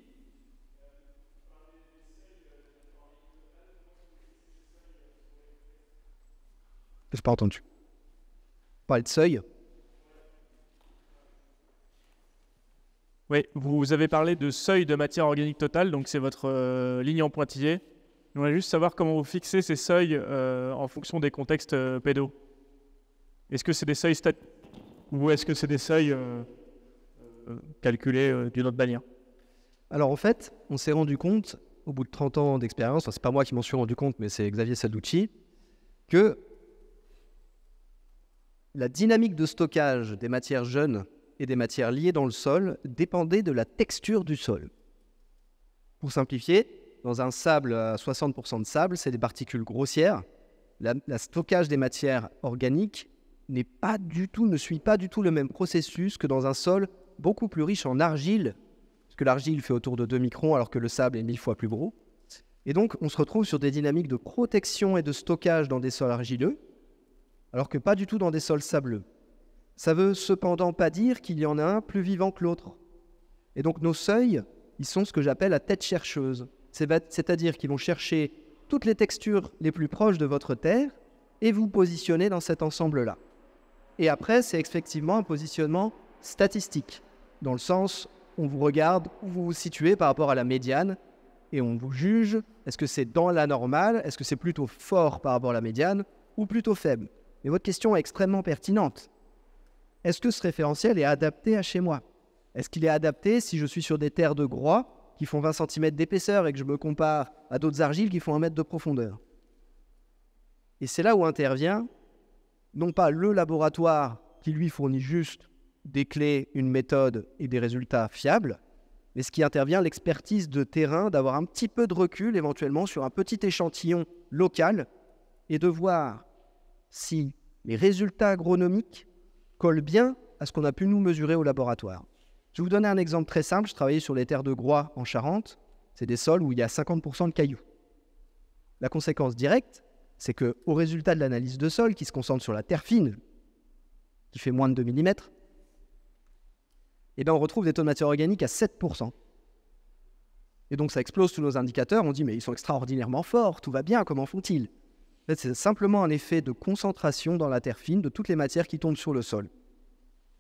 Je n'ai pas entendu. Parler de seuil? Oui, vous avez parlé de seuil de matière organique totale, donc c'est votre ligne en pointillé. On va juste savoir comment vous fixez ces seuils en fonction des contextes pédo. Est-ce que c'est des seuils statiques ou est-ce que c'est des seuils calculés d'une autre manière? Alors en fait, on s'est rendu compte, au bout de 30 ans d'expérience, enfin, c'est pas moi qui m'en suis rendu compte, mais c'est Xavier Salducci, que la dynamique de stockage des matières jeunes et des matières liées dans le sol dépendait de la texture du sol. Pour simplifier, dans un sable à 60% de sable, c'est des particules grossières Le stockage des matières organiques ne suit pas du tout le même processus que dans un sol beaucoup plus riche en argile, parce que l'argile fait autour de 2 microns alors que le sable est 1000 fois plus gros. Et donc, on se retrouve sur des dynamiques de protection et de stockage dans des sols argileux, alors que pas du tout dans des sols sableux. Ça veut cependant pas dire qu'il y en a un plus vivant que l'autre. Et donc, nos seuils, ils sont ce que j'appelle la tête chercheuse. C'est-à-dire qu'ils vont chercher toutes les textures les plus proches de votre terre et vous positionner dans cet ensemble-là. Et après, c'est effectivement un positionnement statistique, dans le sens, on vous regarde où vous vous situez par rapport à la médiane et on vous juge, est-ce que c'est dans la normale, est-ce que c'est plutôt fort par rapport à la médiane ou plutôt faible. Mais votre question est extrêmement pertinente. Est-ce que ce référentiel est adapté à chez moi? Est-ce qu'il est adapté si je suis sur des terres de groix qui font 20 cm d'épaisseur et que je me compare à d'autres argiles qui font 1 mètre de profondeur? Et c'est là où intervient, non pas le laboratoire qui lui fournit juste des clés, une méthode et des résultats fiables, mais ce qui intervient, l'expertise de terrain, d'avoir un petit peu de recul éventuellement sur un petit échantillon local et de voir si les résultats agronomiques collent bien à ce qu'on a pu nous mesurer au laboratoire. Je vais vous donner un exemple très simple. Je travaillais sur les terres de Groix en Charente. C'est des sols où il y a 50% de cailloux. La conséquence directe, c'est qu'au résultat de l'analyse de sol, qui se concentre sur la terre fine, qui fait moins de 2 mm, et bien on retrouve des taux de matière organique à 7%. Et donc ça explose tous nos indicateurs. On dit, mais ils sont extraordinairement forts, tout va bien, comment font-ils? En fait, c'est simplement un effet de concentration dans la terre fine de toutes les matières qui tombent sur le sol.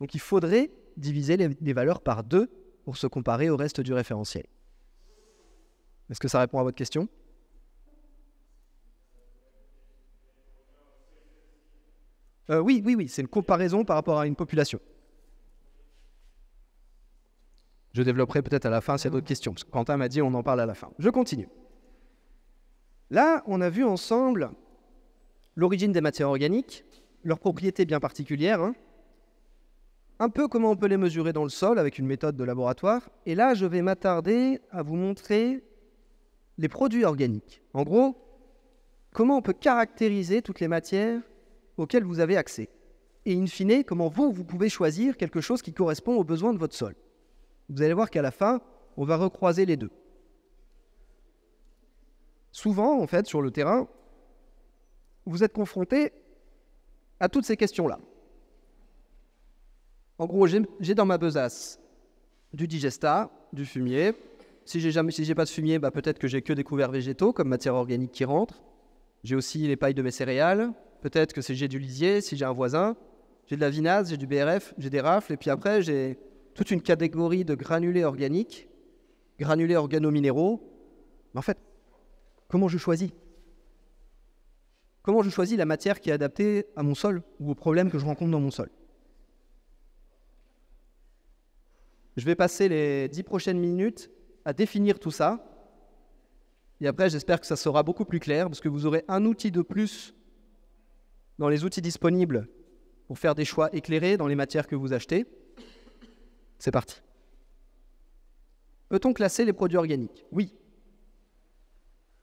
Donc il faudrait diviser les valeurs par 2 pour se comparer au reste du référentiel. Est-ce que ça répond à votre question? Oui, c'est une comparaison par rapport à une population. Je développerai peut-être à la fin s'il y a d'autres questions, parce que Quentin m'a dit on en parle à la fin. Je continue. Là, on a vu ensemble l'origine des matières organiques, leurs propriétés bien particulières, un peu comment on peut les mesurer dans le sol avec une méthode de laboratoire. Et là, je vais m'attarder à vous montrer les produits organiques. En gros, comment on peut caractériser toutes les matières auxquelles vous avez accès. Et in fine, comment vous pouvez choisir quelque chose qui correspond aux besoins de votre sol. Vous allez voir qu'à la fin, on va recroiser les deux. Souvent, en fait, sur le terrain, vous êtes confronté à toutes ces questions-là. En gros, j'ai dans ma besace du digestat, du fumier. Si j'ai pas de fumier, peut-être que j'ai que des couverts végétaux comme matière organique qui rentre. J'ai aussi les pailles de mes céréales. Peut-être que j'ai du lisier si j'ai un voisin. J'ai de la vinasse, j'ai du BRF, j'ai des rafles. Et puis après, j'ai toute une catégorie de granulés organiques, granulés organominéraux. Mais en fait, comment je choisis? Comment je choisis la matière qui est adaptée à mon sol ou aux problèmes que je rencontre dans mon sol? Je vais passer les 10 prochaines minutes à définir tout ça. Et après, j'espère que ça sera beaucoup plus clair, parce que vous aurez un outil de plus dans les outils disponibles pour faire des choix éclairés dans les matières que vous achetez. C'est parti. Peut-on classer les produits organiques? Oui.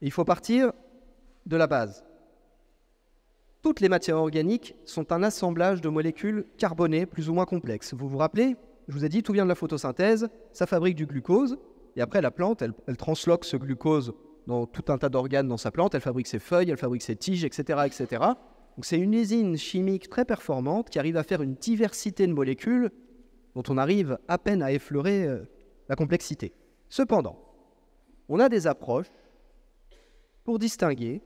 Et il faut partir de la base. Toutes les matières organiques sont un assemblage de molécules carbonées plus ou moins complexes. Vous vous rappelez? Je vous ai dit, tout vient de la photosynthèse, ça fabrique du glucose, et après la plante, elle transloque ce glucose dans tout un tas d'organes dans sa plante, elle fabrique ses feuilles, elle fabrique ses tiges, etc. etc. Donc c'est une usine chimique très performante qui arrive à faire une diversité de molécules dont on arrive à peine à effleurer la complexité. Cependant, on a des approches pour distinguer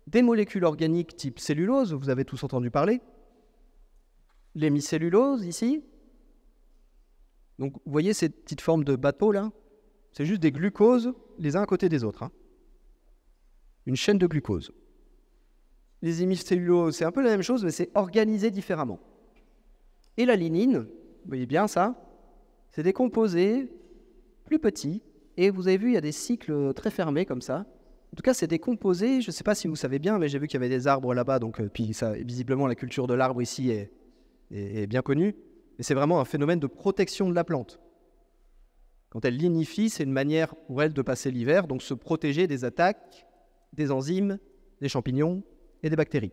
des molécules organiques type cellulose, vous avez tous entendu parler, l'hémicellulose ici. Donc, vous voyez ces petites formes de bateaux là? C'est juste des glucoses les uns à côté des autres. Une chaîne de glucose. Les hémicelluloses, c'est un peu la même chose, mais c'est organisé différemment. Et la lignine, vous voyez bien ça? C'est des composés plus petits. Et vous avez vu, il y a des cycles très fermés comme ça. En tout cas, c'est des composés, je ne sais pas si vous savez bien, mais j'ai vu qu'il y avait des arbres là-bas. Donc, puis ça, visiblement, la culture de l'arbre ici est bien connue. Et c'est vraiment un phénomène de protection de la plante. Quand elle lignifie, c'est une manière pour elle de passer l'hiver, donc se protéger des attaques, des enzymes, des champignons, et des bactéries.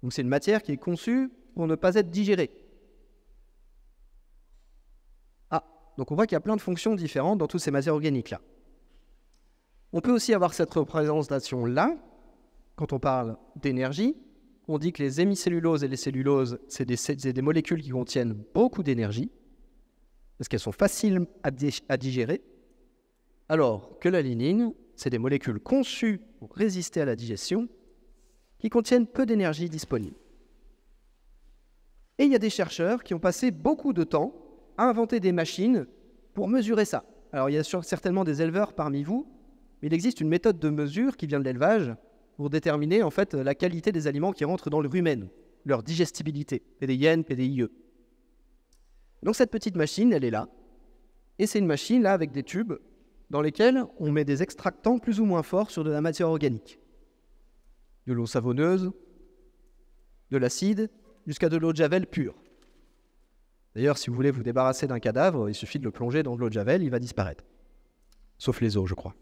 Donc c'est une matière qui est conçue pour ne pas être digérée. Ah, donc on voit qu'il y a plein de fonctions différentes dans toutes ces matières organiques-là. On peut aussi avoir cette représentation-là, quand on parle d'énergie. On dit que les hémicelluloses et les celluloses, c'est des molécules qui contiennent beaucoup d'énergie, parce qu'elles sont faciles à digérer, alors que la lignine, c'est des molécules conçues pour résister à la digestion, qui contiennent peu d'énergie disponible. Et il y a des chercheurs qui ont passé beaucoup de temps à inventer des machines pour mesurer ça. Alors il y a certainement des éleveurs parmi vous, mais il existe une méthode de mesure qui vient de l'élevage pour déterminer en fait la qualité des aliments qui rentrent dans le rumen, leur digestibilité, PDIN, PDIE. Donc cette petite machine, elle est là, et c'est une machine là avec des tubes dans lesquels on met des extractants plus ou moins forts sur de la matière organique. De l'eau savonneuse, de l'acide, jusqu'à de l'eau de javel pure. D'ailleurs, si vous voulez vous débarrasser d'un cadavre, il suffit de le plonger dans de l'eau de javel, il va disparaître. Sauf les os, je crois.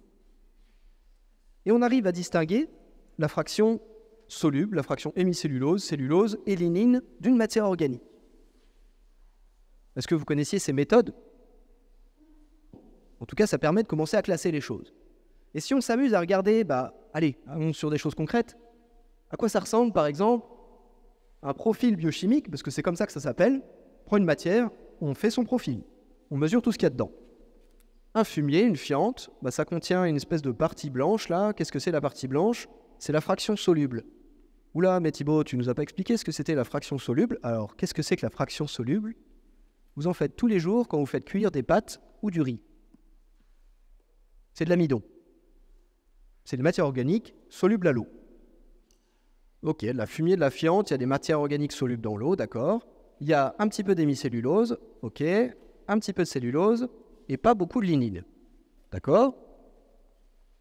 Et on arrive à distinguer la fraction soluble, la fraction hémicellulose, cellulose et lignine d'une matière organique. Est-ce que vous connaissiez ces méthodes? En tout cas, ça permet de commencer à classer les choses. Et si on s'amuse à regarder, allez, allons sur des choses concrètes. À quoi ça ressemble, par exemple, un profil biochimique, parce que c'est comme ça que ça s'appelle. On prend une matière, on fait son profil. On mesure tout ce qu'il y a dedans. Un fumier, une fiente, ça contient une espèce de partie blanche, là. Qu'est-ce que c'est la partie blanche? C'est la fraction soluble. Oula, mais Thibaut, tu nous as pas expliqué ce que c'était la fraction soluble. Alors, qu'est-ce que c'est que la fraction soluble? Vous en faites tous les jours quand vous faites cuire des pâtes ou du riz. C'est de l'amidon. C'est des matières organiques solubles à l'eau. Ok, de la fumée, de la fiente, il y a des matières organiques solubles dans l'eau, d'accord. Il y a un petit peu d'hémicellulose, ok, un petit peu de cellulose, et pas beaucoup de lignine. D'accord?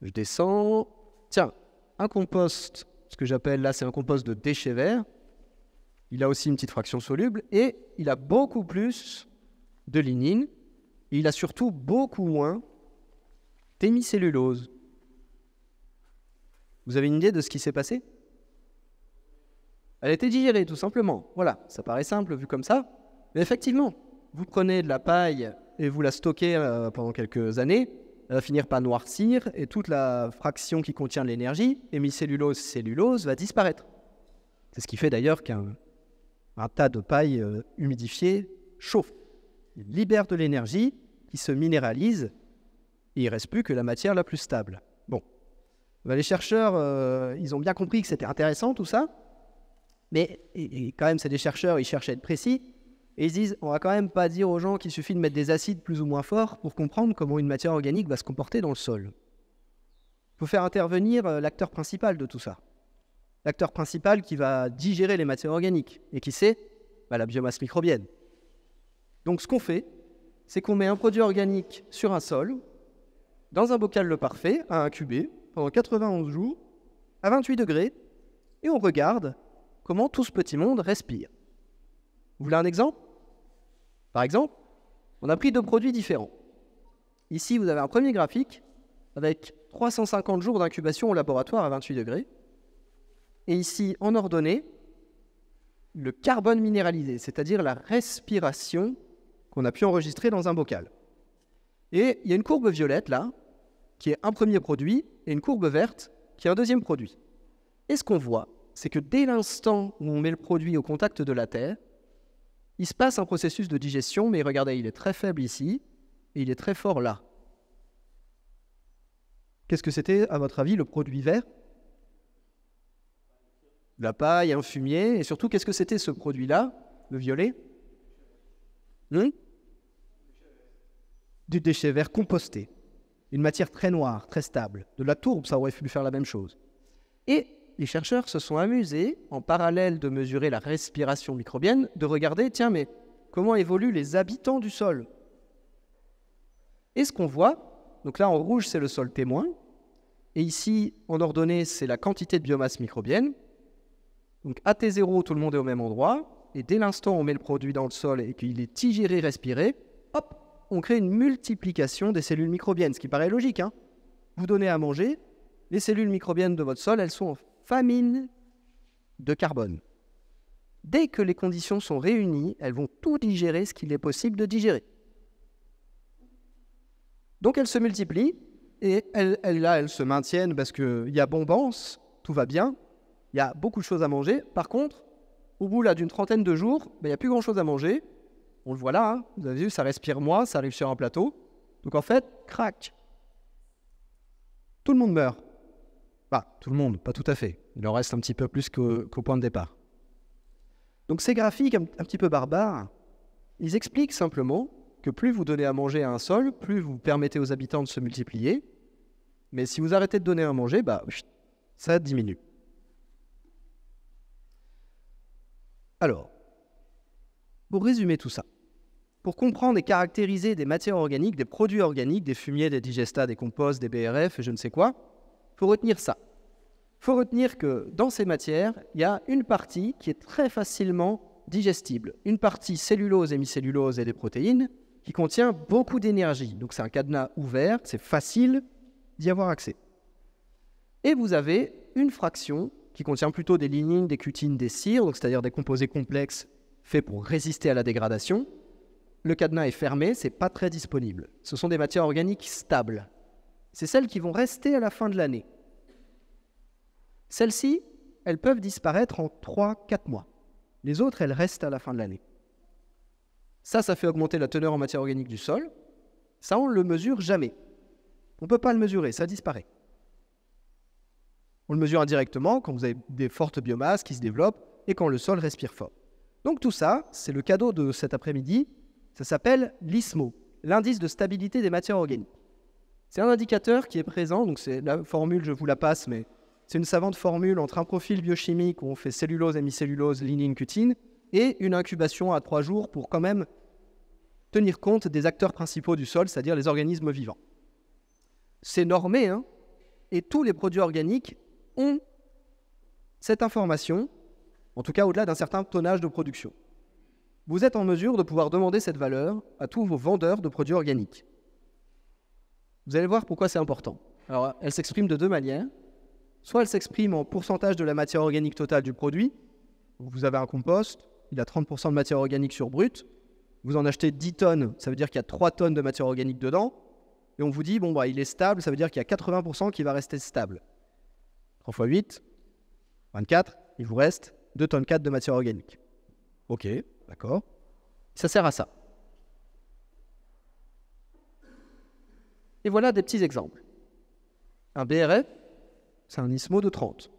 Je descends. Tiens, un compost, ce que j'appelle là, c'est un compost de déchets verts. Il a aussi une petite fraction soluble, et il a beaucoup plus de lignine, et il a surtout beaucoup moins d'hémicellulose. Vous avez une idée de ce qui s'est passé? Elle a été digérée, tout simplement. Voilà, ça paraît simple vu comme ça. Mais effectivement, vous prenez de la paille et vous la stockez pendant quelques années, elle va finir par noircir et toute la fraction qui contient de l'énergie, hémicellulose, cellulose, va disparaître. C'est ce qui fait d'ailleurs qu'un tas de paille humidifiée chauffe. Il libère de l'énergie qui se minéralise et il ne reste plus que la matière la plus stable. Bon, les chercheurs, ils ont bien compris que c'était intéressant tout ça, mais et quand même c'est des chercheurs, ils cherchent à être précis, et ils disent, on va quand même pas dire aux gens qu'il suffit de mettre des acides plus ou moins forts pour comprendre comment une matière organique va se comporter dans le sol. Il faut faire intervenir l'acteur principal de tout ça. L'acteur principal qui va digérer les matières organiques, et qui c'est? La biomasse microbienne. Donc ce qu'on fait, c'est qu'on met un produit organique sur un sol, dans un bocal le parfait, à incuber, pendant 91 jours, à 28 degrés, et on regarde comment tout ce petit monde respire. Vous voulez un exemple? Par exemple, on a pris deux produits différents. Ici, vous avez un premier graphique avec 350 jours d'incubation au laboratoire à 28 degrés. Et ici, en ordonnée, le carbone minéralisé, c'est-à-dire la respiration qu'on a pu enregistrer dans un bocal. Et il y a une courbe violette là, qui est un premier produit, et une courbe verte, qui est un deuxième produit. Et ce qu'on voit, c'est que dès l'instant où on met le produit au contact de la terre, il se passe un processus de digestion, mais regardez, il est très faible ici, et il est très fort là. Qu'est-ce que c'était, à votre avis, le produit vert? La paille, un fumier, et surtout, qu'est-ce que c'était ce produit-là, le violet? Du déchet vert composté. Une matière très noire, très stable. De la tourbe, ça aurait pu faire la même chose. Et les chercheurs se sont amusés, en parallèle de mesurer la respiration microbienne, de regarder, tiens, mais comment évoluent les habitants du sol? Et ce qu'on voit, donc là en rouge, c'est le sol témoin, et ici, en ordonnée, c'est la quantité de biomasse microbienne. Donc à T0, tout le monde est au même endroit, et dès l'instant où on met le produit dans le sol et qu'il est digéré, respiré, hop, on crée une multiplication des cellules microbiennes, ce qui paraît logique, hein. Vous donnez à manger, les cellules microbiennes de votre sol, elles sont en famine. de carbone. Dès que les conditions sont réunies, elles vont tout digérer ce qu'il est possible de digérer. Donc elles se multiplient et elles se maintiennent parce qu'il y a abondance, tout va bien, il y a beaucoup de choses à manger. Par contre, au bout d'une trentaine de jours, il n'y a plus grand-chose à manger. On le voit là, hein, vous avez vu, ça respire moins, ça arrive sur un plateau. Donc en fait, crac, tout le monde meurt. Tout le monde, pas tout à fait. Il en reste un petit peu plus qu'au point de départ. Donc ces graphiques un petit peu barbares, ils expliquent simplement que plus vous donnez à manger à un sol, plus vous permettez aux habitants de se multiplier. Mais si vous arrêtez de donner à manger, ça diminue. Alors, pour résumer tout ça, pour comprendre et caractériser des matières organiques, des produits organiques, des fumiers, des digestats, des composts, des BRF et je ne sais quoi, il faut retenir ça. Il faut retenir que dans ces matières, il y a une partie qui est très facilement digestible. Une partie cellulose, hémicellulose et des protéines qui contient beaucoup d'énergie. Donc c'est un cadenas ouvert, c'est facile d'y avoir accès. Et vous avez une fraction qui contient plutôt des lignines, des cutines, des cires, donc c'est-à-dire des composés complexes faits pour résister à la dégradation. Le cadenas est fermé, c'est pas très disponible. Ce sont des matières organiques stables. C'est celles qui vont rester à la fin de l'année. Celles-ci, elles peuvent disparaître en 3-4 mois. Les autres, elles restent à la fin de l'année. Ça fait augmenter la teneur en matière organique du sol. Ça, on ne le mesure jamais. On ne peut pas le mesurer, ça disparaît. On le mesure indirectement quand vous avez des fortes biomasses qui se développent et quand le sol respire fort. Donc tout ça, c'est le cadeau de cet après-midi. Ça s'appelle l'ISMO, l'indice de stabilité des matières organiques. C'est un indicateur qui est présent, donc c'est la formule, je vous la passe, mais c'est une savante formule entre un profil biochimique où on fait cellulose, hémicellulose, lignine, cutine, et une incubation à 3 jours pour quand même tenir compte des acteurs principaux du sol, c'est-à-dire les organismes vivants. C'est normé, hein, et tous les produits organiques ont cette information, en tout cas au-delà d'un certain tonnage de production. Vous êtes en mesure de pouvoir demander cette valeur à tous vos vendeurs de produits organiques. Vous allez voir pourquoi c'est important. Alors, elle s'exprime de 2 manières. Soit elle s'exprime en pourcentage de la matière organique totale du produit. Vous avez un compost, il a 30% de matière organique sur brut. Vous en achetez 10 tonnes, ça veut dire qu'il y a 3 tonnes de matière organique dedans. Et on vous dit, il est stable, ça veut dire qu'il y a 80% qui va rester stable. 3 fois 8, 24, il vous reste 2 tonnes 4 de matière organique. Ok, d'accord. Ça sert à ça. Et voilà des petits exemples. Un BRF, c'est un ISMO de 30.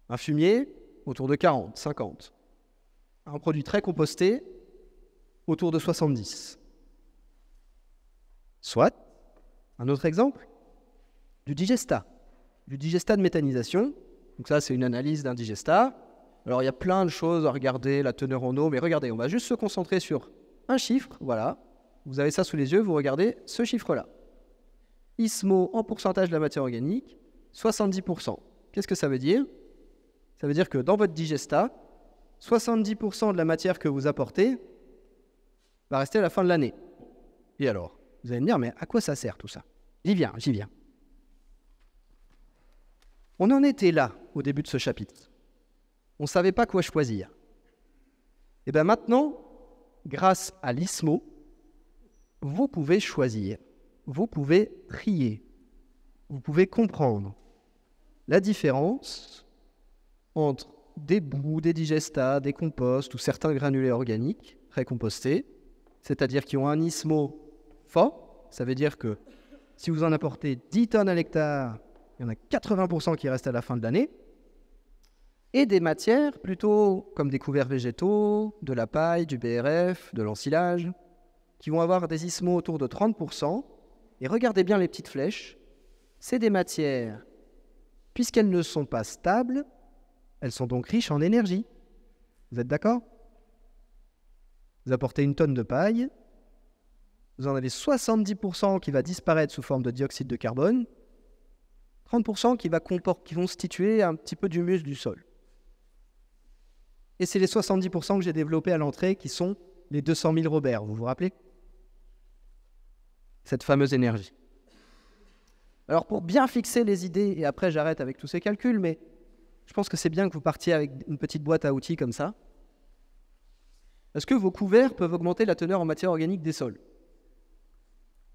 Un fumier, autour de 40, 50. Un produit très composté, autour de 70. Soit, un autre exemple, du digestat de méthanisation. Donc ça, c'est une analyse d'un digestat. Alors, il y a plein de choses à regarder, la teneur en eau, mais regardez, on va juste se concentrer sur un chiffre, voilà. Vous avez ça sous les yeux, vous regardez ce chiffre-là. ISMO en pourcentage de la matière organique, 70%. Qu'est-ce que ça veut dire? Ça veut dire que dans votre digestat, 70% de la matière que vous apportez va rester à la fin de l'année. Et alors, vous allez me dire, mais à quoi ça sert tout ça? J'y viens. On en était là au début de ce chapitre. On ne savait pas quoi choisir. Et bien maintenant, grâce à l'ISMO, vous pouvez choisir, vous pouvez trier, vous pouvez comprendre la différence entre des boues, des digestats, des composts ou certains granulés organiques récompostés, c'est-à-dire qui ont un ISMO fort. Ça veut dire que si vous en apportez 10 tonnes à l'hectare, il y en a 80% qui restent à la fin de l'année, et des matières plutôt comme des couverts végétaux, de la paille, du BRF, de l'ensilage, qui vont avoir des ISMO autour de 30%. Et regardez bien les petites flèches, c'est des matières, puisqu'elles ne sont pas stables, elles sont donc riches en énergie. Vous êtes d'accord? Vous apportez 1 tonne de paille, vous en avez 70% qui va disparaître sous forme de dioxyde de carbone, 30% qui vont constituer un petit peu d'humus du sol. Et c'est les 70% que j'ai développés à l'entrée qui sont les 200 000 Robert, vous vous rappelez? Cette fameuse énergie. Alors pour bien fixer les idées, et après j'arrête avec tous ces calculs, mais je pense que c'est bien que vous partiez avec une petite boîte à outils comme ça. Est-ce que vos couverts peuvent augmenter la teneur en matière organique des sols?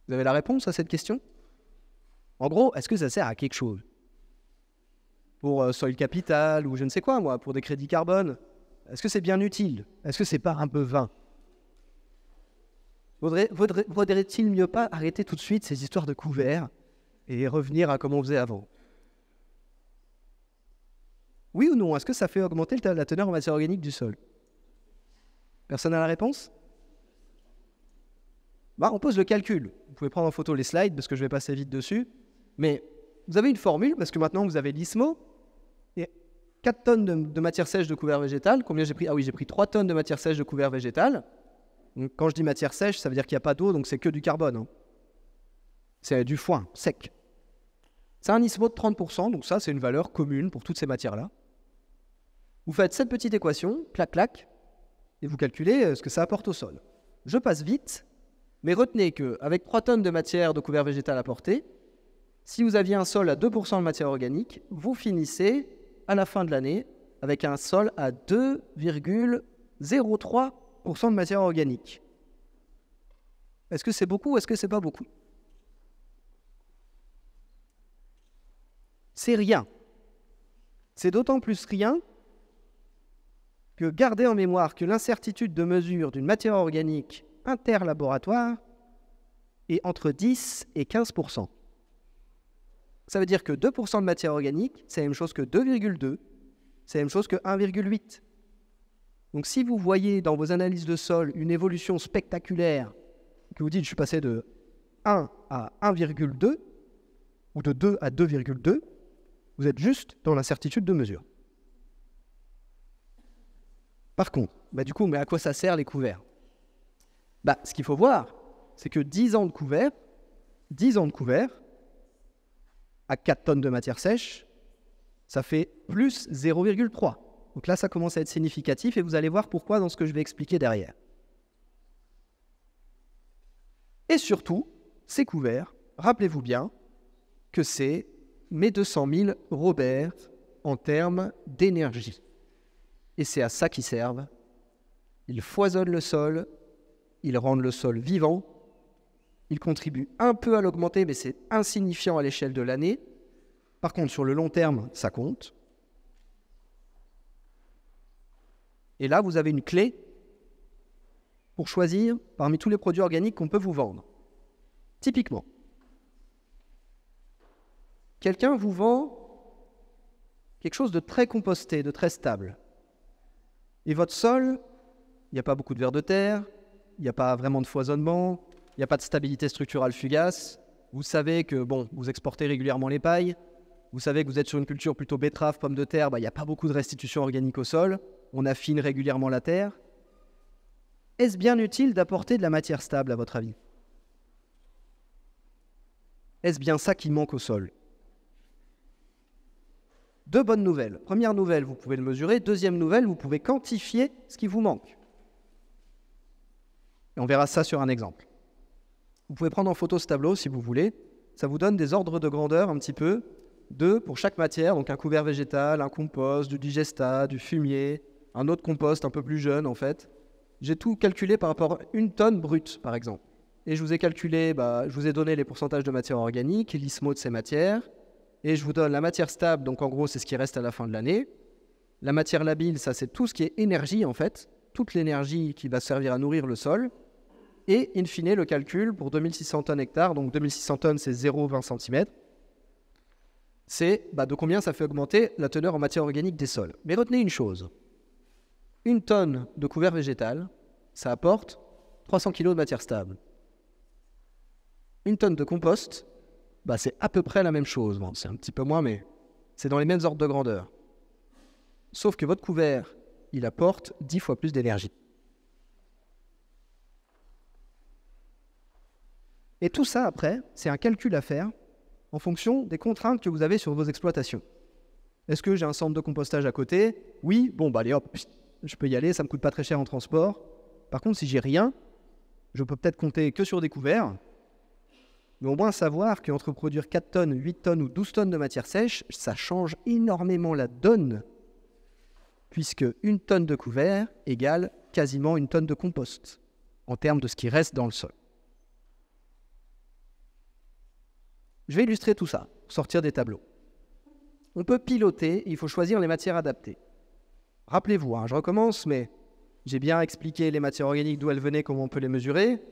Vous avez la réponse à cette question? En gros, est-ce que ça sert à quelque chose? Pour Soil Capital ou je ne sais quoi, moi, pour des crédits carbone? Est-ce que c'est bien utile? Est-ce que c'est pas un peu vain? Vaudrait-il mieux pas arrêter tout de suite ces histoires de couverts et revenir à comme on faisait avant? Oui ou non? Est-ce que ça fait augmenter la teneur en matière organique du sol? Personne n'a la réponse? On pose le calcul. Vous pouvez prendre en photo les slides parce que je vais passer vite dessus. Mais vous avez une formule parce que maintenant vous avez l'ISMO. Et 4 tonnes de matière sèche de couvert végétal. Combien j'ai pris? Ah oui, j'ai pris 3 tonnes de matière sèche de couvert végétal. Donc, quand je dis matière sèche, ça veut dire qu'il n'y a pas d'eau, donc c'est que du carbone. Hein. C'est du foin, sec. C'est un ISMO de 30%, donc ça c'est une valeur commune pour toutes ces matières-là. Vous faites cette petite équation, clac, clac, et vous calculez ce que ça apporte au sol. Je passe vite, mais retenez qu'avec 3 tonnes de matière de couvert végétal apportée, si vous aviez un sol à 2% de matière organique, vous finissez à la fin de l'année avec un sol à 2,03% de matière organique. Est-ce que c'est beaucoup ou est-ce que c'est pas beaucoup? C'est rien. C'est d'autant plus rien que gardez en mémoire que l'incertitude de mesure d'une matière organique interlaboratoire est entre 10 et 15%. Ça veut dire que 2% de matière organique, c'est la même chose que 2,2, c'est la même chose que 1,8. Donc si vous voyez dans vos analyses de sol une évolution spectaculaire, que vous dites je suis passé de 1 à 1,2, ou de 2 à 2,2, vous êtes juste dans l'incertitude de mesure. Par contre, du coup, mais à quoi ça sert les couverts? Ce qu'il faut voir, c'est que 10 ans de couverts à 4 tonnes de matière sèche, ça fait plus 0,3. Donc là, ça commence à être significatif et vous allez voir pourquoi dans ce que je vais expliquer derrière. Et surtout, ces couverts, rappelez-vous bien que c'est mes 200 000 Robert en termes d'énergie. Et c'est à ça qu'ils servent. Ils foisonnent le sol, ils rendent le sol vivant, ils contribuent un peu à l'augmenter, mais c'est insignifiant à l'échelle de l'année. Par contre, sur le long terme, ça compte. Et là, vous avez une clé pour choisir parmi tous les produits organiques qu'on peut vous vendre. Typiquement, quelqu'un vous vend quelque chose de très composté, de très stable. Et votre sol, il n'y a pas beaucoup de vers de terre, il n'y a pas vraiment de foisonnement, il n'y a pas de stabilité structurale fugace. Vous savez que, vous exportez régulièrement les pailles. Vous savez que vous êtes sur une culture plutôt betterave, pommes de terre, il n'y a pas beaucoup de restitution organique au sol. On affine régulièrement la terre. Est-ce bien utile d'apporter de la matière stable, à votre avis? Est-ce bien ça qui manque au sol? Deux bonnes nouvelles. Première nouvelle, vous pouvez le mesurer. Deuxième nouvelle, vous pouvez quantifier ce qui vous manque. Et on verra ça sur un exemple. Vous pouvez prendre en photo ce tableau si vous voulez. Ça vous donne des ordres de grandeur un petit peu pour chaque matière. Donc un couvert végétal, un compost, du digestat, du fumier, un autre compost un peu plus jeune en fait. J'ai tout calculé par rapport à 1 tonne brute par exemple. Et je vous ai calculé, je vous ai donné les pourcentages de matière organique, l'ISMO de ces matières. Et je vous donne la matière stable, donc en gros, c'est ce qui reste à la fin de l'année. La matière labile, ça, c'est tout ce qui est énergie, en fait. Toute l'énergie qui va servir à nourrir le sol. Et, in fine, le calcul pour 2600 tonnes hectares. Donc, 2600 tonnes, c'est 0,20 cm. C'est de combien ça fait augmenter la teneur en matière organique des sols. Mais retenez une chose. 1 tonne de couvert végétal, ça apporte 300 kg de matière stable. 1 tonne de compost, c'est à peu près la même chose. Bon, c'est un petit peu moins, mais c'est dans les mêmes ordres de grandeur. Sauf que votre couvert, il apporte 10 fois plus d'énergie. Et tout ça, après, c'est un calcul à faire en fonction des contraintes que vous avez sur vos exploitations. Est-ce que j'ai un centre de compostage à côté? Oui, allez hop, je peux y aller, ça ne me coûte pas très cher en transport. Par contre, si j'ai rien, je peux peut-être compter que sur des couverts. Mais au moins savoir qu'entre produire 4 tonnes, 8 tonnes ou 12 tonnes de matière sèche, ça change énormément la donne, puisque 1 tonne de couvert égale quasiment 1 tonne de compost, en termes de ce qui reste dans le sol. Je vais illustrer tout ça, sortir des tableaux. On peut piloter, il faut choisir les matières adaptées. Rappelez-vous, je recommence, mais j'ai bien expliqué les matières organiques, d'où elles venaient, comment on peut les mesurer,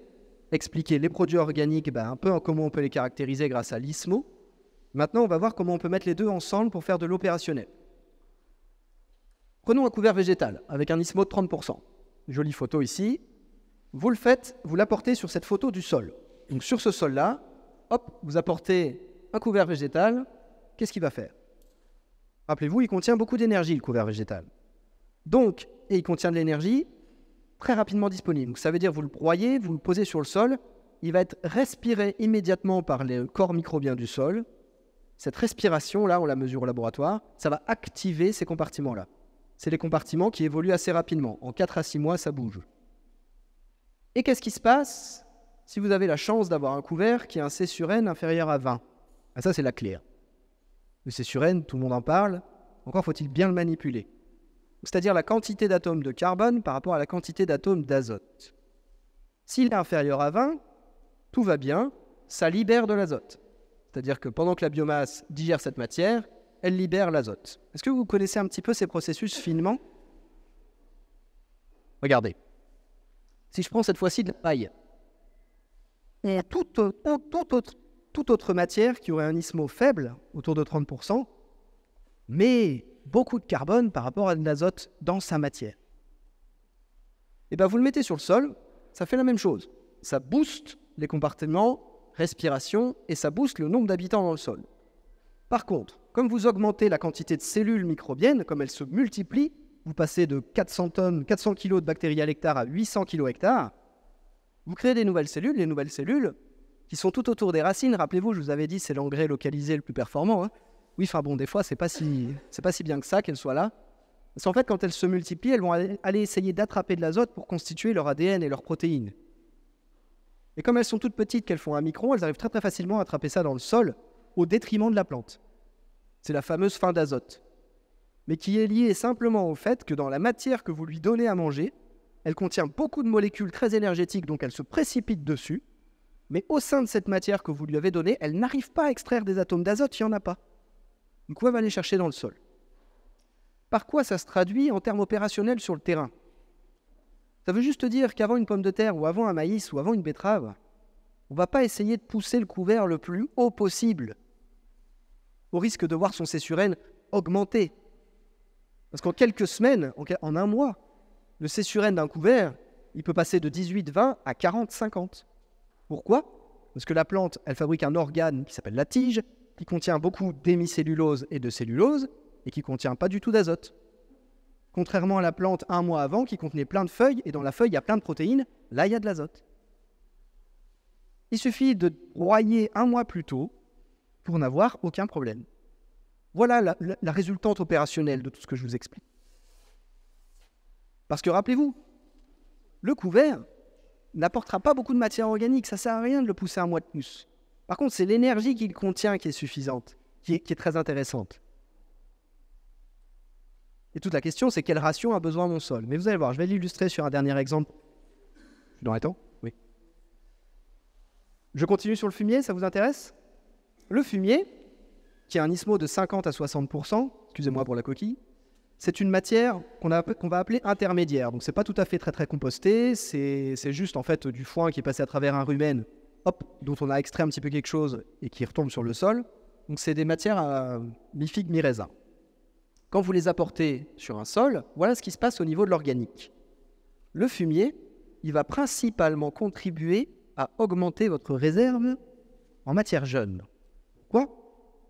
expliquer les produits organiques, un peu comment on peut les caractériser grâce à l'ISMO. Maintenant, on va voir comment on peut mettre les deux ensemble pour faire de l'opérationnel. Prenons un couvert végétal avec un ISMO de 30%. Jolie photo ici. Vous le faites, vous l'apportez sur cette photo du sol. Donc sur ce sol-là, hop, vous apportez un couvert végétal. Qu'est-ce qu'il va faire? Rappelez-vous, il contient beaucoup d'énergie, le couvert végétal. Donc, et il contient de l'énergie très rapidement disponible. Donc, ça veut dire vous le broyez, vous le posez sur le sol, il va être respiré immédiatement par les corps microbiens du sol. Cette respiration-là, on la mesure au laboratoire, ça va activer ces compartiments-là. C'est les compartiments qui évoluent assez rapidement. En 4 à 6 mois, ça bouge. Et qu'est-ce qui se passe si vous avez la chance d'avoir un couvert qui a un C sur N inférieur à 20? Ça, c'est la clé. Le C sur N, tout le monde en parle. Encore faut-il bien le manipuler. C'est-à-dire la quantité d'atomes de carbone par rapport à la quantité d'atomes d'azote. S'il est inférieur à 20, tout va bien, ça libère de l'azote. C'est-à-dire que pendant que la biomasse digère cette matière, elle libère l'azote. Est-ce que vous connaissez un petit peu ces processus finement? Regardez. Si je prends cette fois-ci de la paille, et toute autre matière qui aurait un ISMO faible, autour de 30%, mais beaucoup de carbone par rapport à de l'azote dans sa matière. Et vous le mettez sur le sol, ça fait la même chose. Ça booste les compartiments, respiration, et ça booste le nombre d'habitants dans le sol. Par contre, comme vous augmentez la quantité de cellules microbiennes, comme elles se multiplient, vous passez de 400 kg de bactéries à l'hectare à 800 kg hectare, vous créez des nouvelles cellules, les nouvelles cellules qui sont tout autour des racines. Rappelez-vous, je vous avais dit, c'est l'engrais localisé le plus performant. Oui, des fois, c'est pas si bien que ça qu'elles soient là. Parce qu'en fait, quand elles se multiplient, elles vont aller essayer d'attraper de l'azote pour constituer leur ADN et leurs protéines. Et comme elles sont toutes petites, qu'elles font un micron, elles arrivent très très facilement à attraper ça dans le sol, au détriment de la plante. C'est la fameuse faim d'azote. Mais qui est liée simplement au fait que dans la matière que vous lui donnez à manger, elle contient beaucoup de molécules très énergétiques, donc elle se précipite dessus. Mais au sein de cette matière que vous lui avez donnée, elle n'arrive pas à extraire des atomes d'azote, il n'y en a pas. Donc, on va aller chercher dans le sol. Par quoi ça se traduit en termes opérationnels sur le terrain? Ça veut juste dire qu'avant une pomme de terre, ou avant un maïs, ou avant une betterave, on ne va pas essayer de pousser le couvert le plus haut possible, au risque de voir son C sur N augmenter. Parce qu'en quelques semaines, en un mois, le C sur N d'un couvert, il peut passer de 18-20 à 40-50. Pourquoi? Parce que la plante, elle fabrique un organe qui s'appelle la tige, qui contient beaucoup d'hémicellulose et de cellulose, et qui ne contient pas du tout d'azote. Contrairement à la plante un mois avant, qui contenait plein de feuilles, et dans la feuille, il y a plein de protéines, là, il y a de l'azote. Il suffit de broyer un mois plus tôt pour n'avoir aucun problème. Voilà la résultante opérationnelle de tout ce que je vous explique. Parce que rappelez-vous, le couvert n'apportera pas beaucoup de matière organique, ça ne sert à rien de le pousser un mois de plus. Par contre, c'est l'énergie qu'il contient qui est suffisante, qui est très intéressante. Et toute la question, c'est quelle ration a besoin mon sol. Mais vous allez voir, je vais l'illustrer sur un dernier exemple. Je suis dans les temps? Oui. Je continue sur le fumier, ça vous intéresse? Le fumier, qui a un ISMO de 50 à 60%, excusez-moi pour la coquille, c'est une matière qu'on va appeler intermédiaire. Donc, ce n'est pas tout à fait très composté, c'est juste en fait du foin qui est passé à travers un rumen, dont on a extrait un petit peu quelque chose et qui retombe sur le sol. Donc, c'est des matières à mi-figue, mi-raisin. Quand vous les apportez sur un sol, voilà ce qui se passe au niveau de l'organique. Le fumier, il va principalement contribuer à augmenter votre réserve en matière jeune. Pourquoi?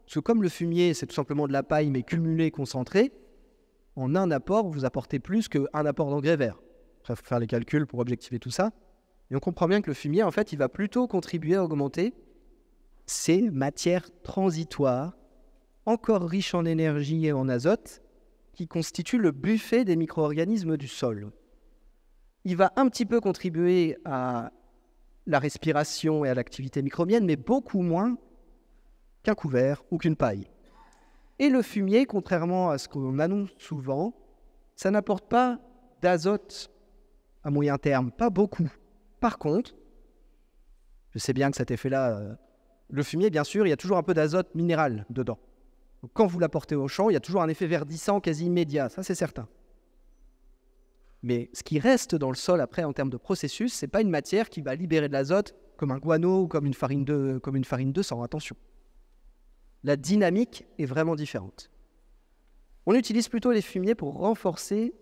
Parce que comme le fumier, c'est tout simplement de la paille, mais cumulée, concentrée, en un apport, vous apportez plus qu'un apport d'engrais vert. Après, il faut faire les calculs pour objectiver tout ça. Et on comprend bien que le fumier, en fait, il va plutôt contribuer à augmenter ces matières transitoires, encore riches en énergie et en azote, qui constituent le buffet des micro-organismes du sol. Il va un petit peu contribuer à la respiration et à l'activité microbienne, mais beaucoup moins qu'un couvert ou qu'une paille. Et le fumier, contrairement à ce qu'on annonce souvent, ça n'apporte pas d'azote à moyen terme, pas beaucoup. Par contre, je sais bien que cet effet-là, le fumier, bien sûr, il y a toujours un peu d'azote minéral dedans. Donc, quand vous l'apportez au champ, il y a toujours un effet verdissant quasi immédiat, ça c'est certain. Mais ce qui reste dans le sol après en termes de processus, ce n'est pas une matière qui va libérer de l'azote comme un guano ou comme une farine de sang, attention. La dynamique est vraiment différente. On utilise plutôt les fumiers pour renforcer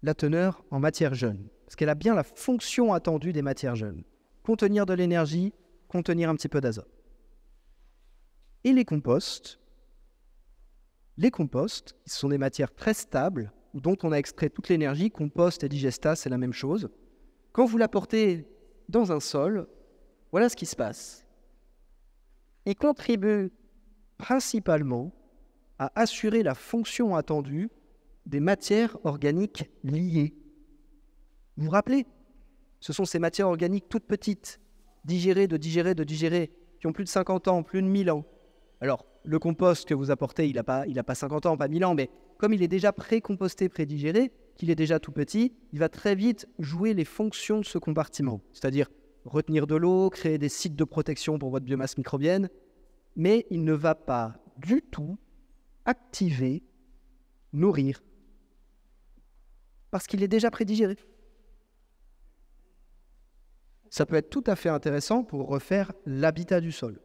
la teneur en matière jeune, parce qu'elle a bien la fonction attendue des matières jeunes. Contenir de l'énergie, contenir un petit peu d'azote. Et les composts, ce sont des matières très stables, dont on a extrait toute l'énergie. Compost et digestat, c'est la même chose. Quand vous l'apportez dans un sol, voilà ce qui se passe. Il contribue principalement à assurer la fonction attendue des matières organiques liées. Vous vous rappelez ? Ce sont ces matières organiques toutes petites, digérées, qui ont plus de 50 ans, plus de 1000 ans. Alors, le compost que vous apportez, il n'a pas 50 ans, pas 1000 ans, mais comme il est déjà pré-composté, pré-digéré, qu'il est déjà tout petit, il va très vite jouer les fonctions de ce compartiment. C'est-à-dire retenir de l'eau, créer des sites de protection pour votre biomasse microbienne, mais il ne va pas du tout activer, nourrir, parce qu'il est déjà prédigéré. Ça peut être tout à fait intéressant pour refaire l'habitat du sol.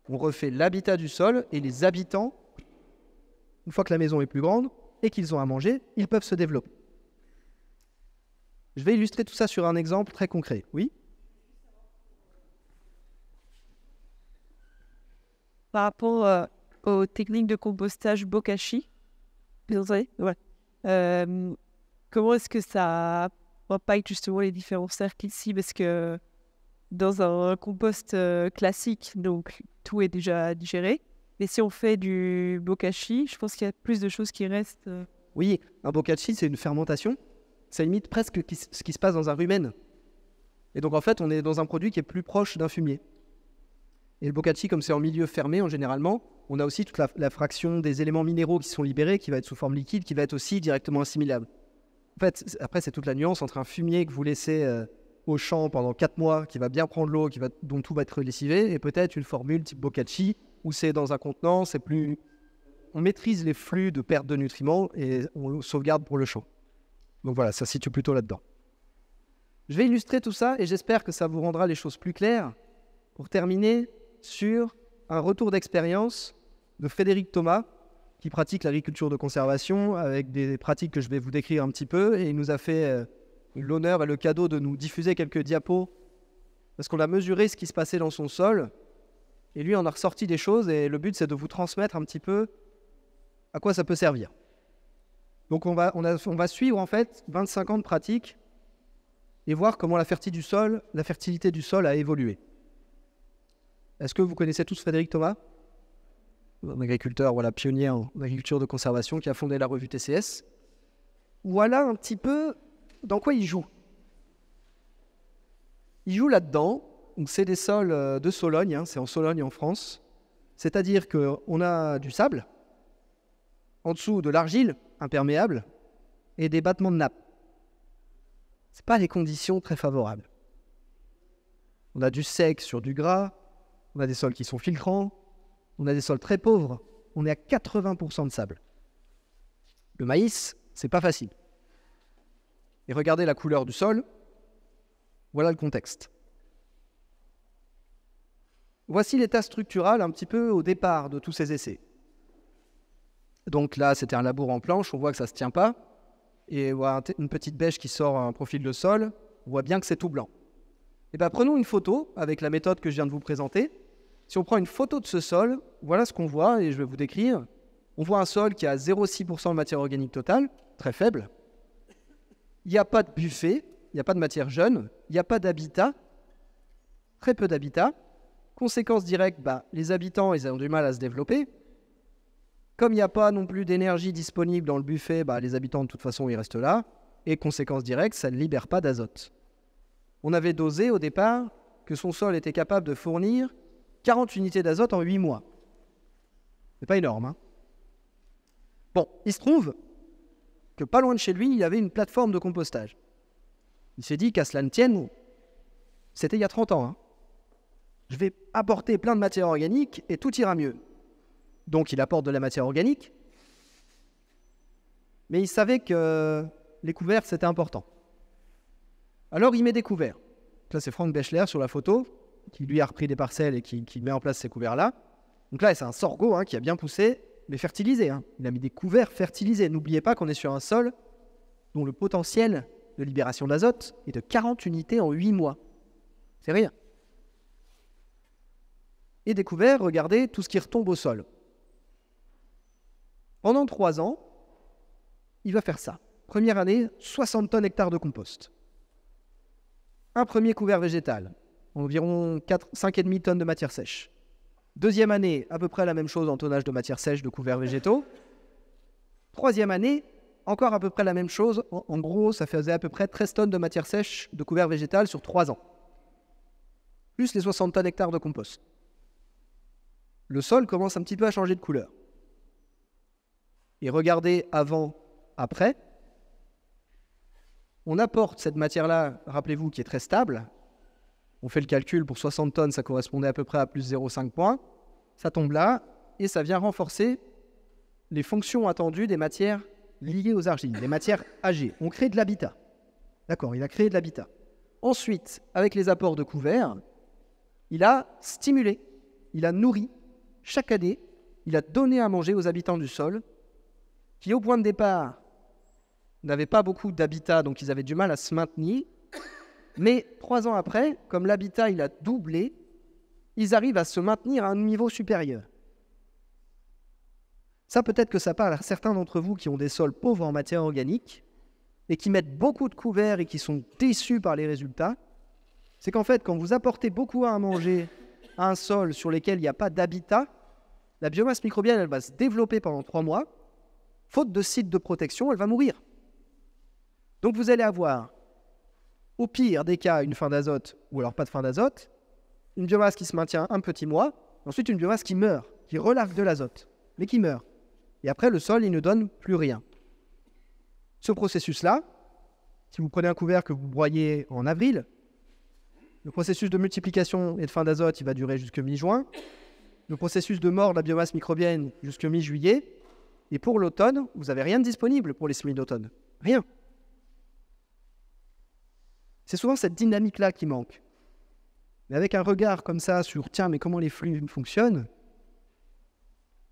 On refait l'habitat du sol et les habitants, une fois que la maison est plus grande et qu'ils ont à manger, ils peuvent se développer. Je vais illustrer tout ça sur un exemple très concret. Oui ? Par rapport aux techniques de compostage bokashi, ouais. Comment est-ce que ça impacte justement les différents cercles ici? Parce que dans un compost classique, donc tout est déjà digéré. Mais si on fait du bokashi, je pense qu'il y a plus de choses qui restent. Oui, un bokashi, c'est une fermentation. Ça imite presque ce qui se passe dans un rumen. Et donc en fait, on est dans un produit qui est plus proche d'un fumier. Et le bokashi, comme c'est en milieu fermé, généralement, on a aussi toute la fraction des éléments minéraux qui sont libérés, qui va être sous forme liquide, qui va être aussi directement assimilable. En fait, après, c'est toute la nuance entre un fumier que vous laissez au champ pendant 4 mois, qui va bien prendre l'eau, dont tout va être lessivé, et peut-être une formule type bokashi, où c'est dans un contenant, c'est plus... On maîtrise les flux de perte de nutriments et on le sauvegarde pour le champ. Donc voilà, ça se situe plutôt là-dedans. Je vais illustrer tout ça et j'espère que ça vous rendra les choses plus claires pour terminer sur un retour d'expérience de Frédéric Thomas, qui pratique l'agriculture de conservation avec des pratiques que je vais vous décrire un petit peu. Et il nous a fait l'honneur et le cadeau de nous diffuser quelques diapos parce qu'on a mesuré ce qui se passait dans son sol. Et lui, on a ressorti des choses et le but, c'est de vous transmettre un petit peu à quoi ça peut servir. Donc on va suivre en fait 25 ans de pratique et voir comment la fertilité du sol a évolué. Est-ce que vous connaissez tous Frédéric Thomas ? Un agriculteur pionnier en agriculture de conservation qui a fondé la revue TCS. Voilà un petit peu dans quoi il joue. Il joue là-dedans. Donc c'est des sols de Sologne, c'est en Sologne en France. C'est-à-dire qu'on a du sable, en dessous de l'argile imperméable et des battements de nappe. Ce pas des conditions très favorables. On a du sec sur du gras, on a des sols qui sont filtrants, on a des sols très pauvres, on est à 80% de sable. Le maïs, c'est pas facile. Et regardez la couleur du sol, voilà le contexte. Voici l'état structural un petit peu au départ de tous ces essais. Donc là, c'était un labour en planche, on voit que ça ne se tient pas. Et on voit une petite bêche qui sort un profil de sol, on voit bien que c'est tout blanc. Et bien prenons une photo avec la méthode que je viens de vous présenter. Si on prend une photo de ce sol, voilà ce qu'on voit et je vais vous décrire. On voit un sol qui a 0,6% de matière organique totale, très faible. Il n'y a pas de buffet, il n'y a pas de matière jeune, il n'y a pas d'habitat, très peu d'habitat. Conséquence directe, les habitants ils ont du mal à se développer. Comme il n'y a pas non plus d'énergie disponible dans le buffet, les habitants de toute façon ils restent là. Et conséquence directe, ça ne libère pas d'azote. on avait dosé au départ que son sol était capable de fournir 40 unités d'azote en 8 mois. C'est pas énorme, hein? Bon, il se trouve que pas loin de chez lui, il y avait une plateforme de compostage. Il s'est dit qu'à cela ne tienne, c'était il y a 30 ans, hein. Je vais apporter plein de matière organique et tout ira mieux. Donc il apporte de la matière organique, mais il savait que les couverts, c'était important. Alors il met des couverts. Là, c'est Frank Bechler sur la photo, qui lui a repris des parcelles et qui met en place ces couverts-là. Donc là, c'est un sorgho qui a bien poussé, mais fertilisé, hein. Il a mis des couverts fertilisés. N'oubliez pas qu'on est sur un sol dont le potentiel de libération d'azote est de 40 unités en 8 mois. C'est rien. Et des couverts, regardez tout ce qui retombe au sol. Pendant 3 ans, il va faire ça. Première année, 60 tonnes hectares de compost. Un premier couvert végétal, environ 5,5 tonnes de matière sèche. Deuxième année, à peu près la même chose en tonnage de matière sèche de couverts végétaux. Troisième année, encore à peu près la même chose. En gros, ça faisait à peu près 13 tonnes de matière sèche de couverts végétal sur 3 ans. Plus les 60 tonnes hectares de compost. Le sol commence un petit peu à changer de couleur. Et regardez avant, après. On apporte cette matière-là, rappelez-vous, qui est très stable. On fait le calcul, pour 60 tonnes, ça correspondait à peu près à plus 0,5 points. Ça tombe là, et ça vient renforcer les fonctions attendues des matières liées aux argiles, les matières âgées. On crée de l'habitat. D'accord, il a créé de l'habitat. Ensuite, avec les apports de couverts, il a stimulé, il a nourri. Chaque année, il a donné à manger aux habitants du sol, qui au point de départ n'avaient pas beaucoup d'habitat, donc ils avaient du mal à se maintenir. Mais 3 ans après, comme l'habitat il a doublé, ils arrivent à se maintenir à un niveau supérieur. Ça, peut-être que ça parle à certains d'entre vous qui ont des sols pauvres en matière organique et qui mettent beaucoup de couverts et qui sont déçus par les résultats. C'est qu'en fait, quand vous apportez beaucoup à manger à un sol sur lequel il n'y a pas d'habitat, la biomasse microbienne, elle va se développer pendant 3 mois. Faute de site de protection, elle va mourir. Donc vous allez avoir, au pire des cas, une fin d'azote ou alors pas de fin d'azote, une biomasse qui se maintient un petit mois, ensuite une biomasse qui meurt, qui relâche de l'azote, mais qui meurt. Et après, le sol, il ne donne plus rien. Ce processus-là, si vous prenez un couvert que vous broyez en avril, le processus de multiplication et de fin d'azote, il va durer jusqu'à mi-juin. Le processus de mort de la biomasse microbienne jusqu'à mi-juillet. Et pour l'automne, vous n'avez rien de disponible pour les semis d'automne. Rien. C'est souvent cette dynamique-là qui manque. Mais avec un regard comme ça sur « tiens, mais comment les flux fonctionnent ?»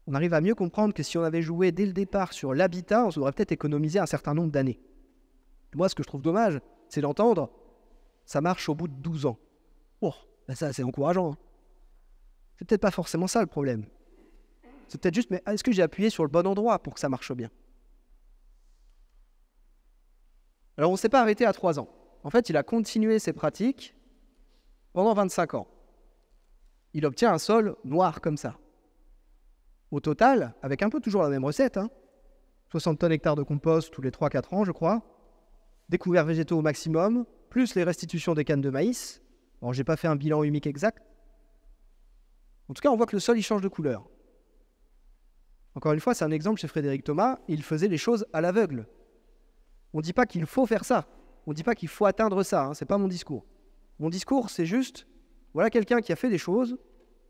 on arrive à mieux comprendre que si on avait joué dès le départ sur l'habitat, on aurait peut-être économisé un certain nombre d'années. Moi, ce que je trouve dommage, c'est d'entendre « ça marche au bout de 12 ans ». Oh, ben ça, c'est encourageant. Hein. C'est peut-être pas forcément ça le problème. C'est peut-être juste, mais est-ce que j'ai appuyé sur le bon endroit pour que ça marche bien? Alors, on ne s'est pas arrêté à 3 ans. En fait, il a continué ses pratiques pendant 25 ans. Il obtient un sol noir comme ça. Au total, avec un peu toujours la même recette, 60 tonnes hectares de compost tous les 3-4 ans, je crois, des couverts végétaux au maximum, plus les restitutions des cannes de maïs. Bon, j'ai pas fait un bilan humique exact. En tout cas, on voit que le sol, il change de couleur. Encore une fois, c'est un exemple chez Frédéric Thomas, il faisait les choses à l'aveugle. On ne dit pas qu'il faut faire ça. On ne dit pas qu'il faut atteindre ça. Ce n'est pas mon discours. Mon discours, c'est juste, voilà quelqu'un qui a fait des choses,